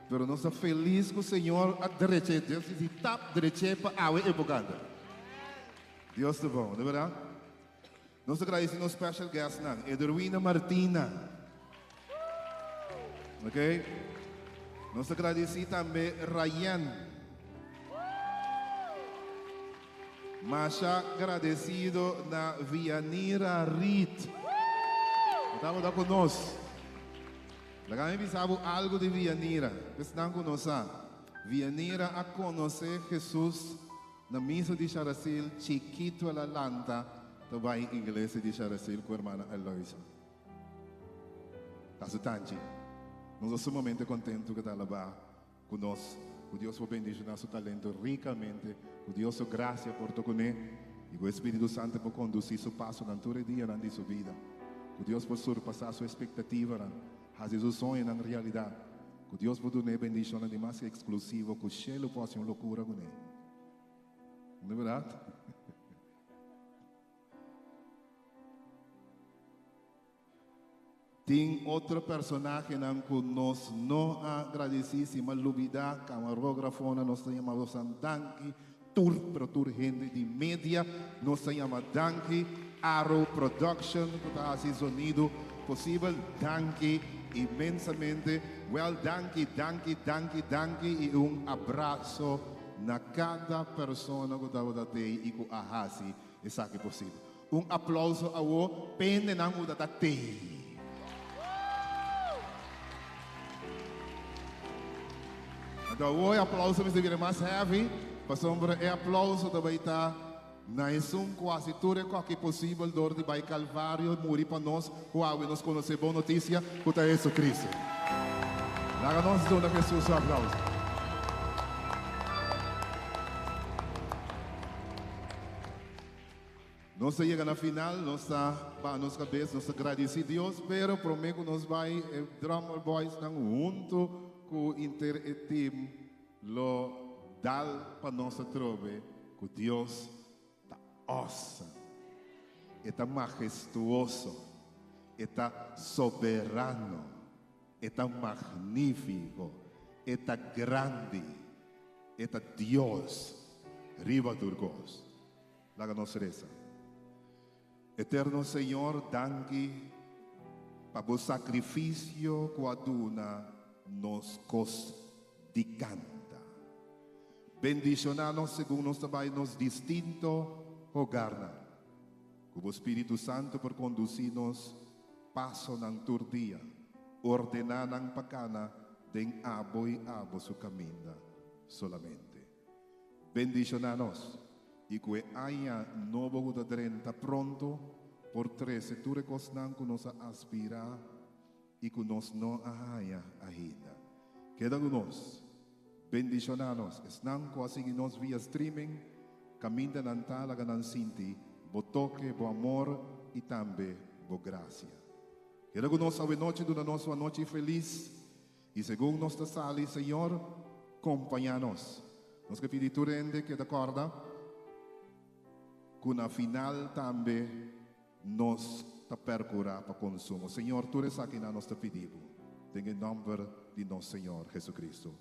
pero nós estamos felizes com o Senhor a direita. Deus se tap direita para a época. Deus é bom, de verdade. Nós agradecemos o special guest, Edwina Martina. Ok? Nós agradecemos também Ryan. Mas agradecido na Vianira Rit. Estamos lá conosco. Lagami bisabo algo de Vianira. Estão conosco. Vianira a conhecer Jesus na missa de Characil, Chiquito la Lanta, também igreja de Characil com a irmã Eloisa. Caso tanto, nós somos sumamente contentes que está lá conosco. O Deus for bendicionar seu talento ricamente. O Deus sua graça por tocar. E o Espírito Santo por conduzir seu passo na tua dia, na sua vida. Que Deus por surpassar sua expectativa, fazer o sonho na realidade. Que Deus por dar bendição demais exclusiva, que o cielo possa ser uma loucura com ele. Não é verdade? Tem outro personagem que nós não agradecemos, mas lubida, camarógrafo, nós chamamos Danki, tour gente de mídia, nós chamamos Danki, Arrow Production, que está assim sonido possível, Danki imensamente, Danki, e abraço na cada pessoa que está aí e que ahasi, isso é possível. Aplauso a você, pende na muda da tei. Então, o aplauso me vira mais heavy. Passamos para o aplauso também está na esum quase tudo que possível dor de Bai Calvário morrer para nós. Uau, e nós conhecemos boa notícia que é Jesus Cristo. Lá nós damos a Jesus o aplauso. Nós chegamos na final, nós está para nossa cabeça, nós agradecemos a Deus, pero prometo que nós vai drummer boys junto com o team lo dal para nossa trove que Deus está awesome, está majestuoso, está soberano, está magnífico, está grande, está Deus, riba turcos. Laga nos reza. Eterno Senhor, danke para o sacrifício que aduna nos cos de canta. Bendicionanos segundo nos trabalho nos distinto hogar. Que o Espírito Santo por conduzir-nos passo ng turdia, ordenar ng pagkana den abo e abo su caminho solamente. Bendicionanos e que haya novo gudadrenta pronto por 13 tu recosnan que nos aspira e que nos não haya ainda. Queda conosco. Bendicionanos. Estão quase nos via streaming. Caminha na talaga ng sinti. Bo toque, bo amor e também bo gracia. Queda conosco a noite de uma noite feliz. E segundo nossa sala, Senhor, acompanha-nos. Nos que pedi tu rende que acorda. Que na final também nos ta percura para consumo. Senhor, tu eres aqui na nossa pedido. Em nome de nosso Senhor Jesus Cristo.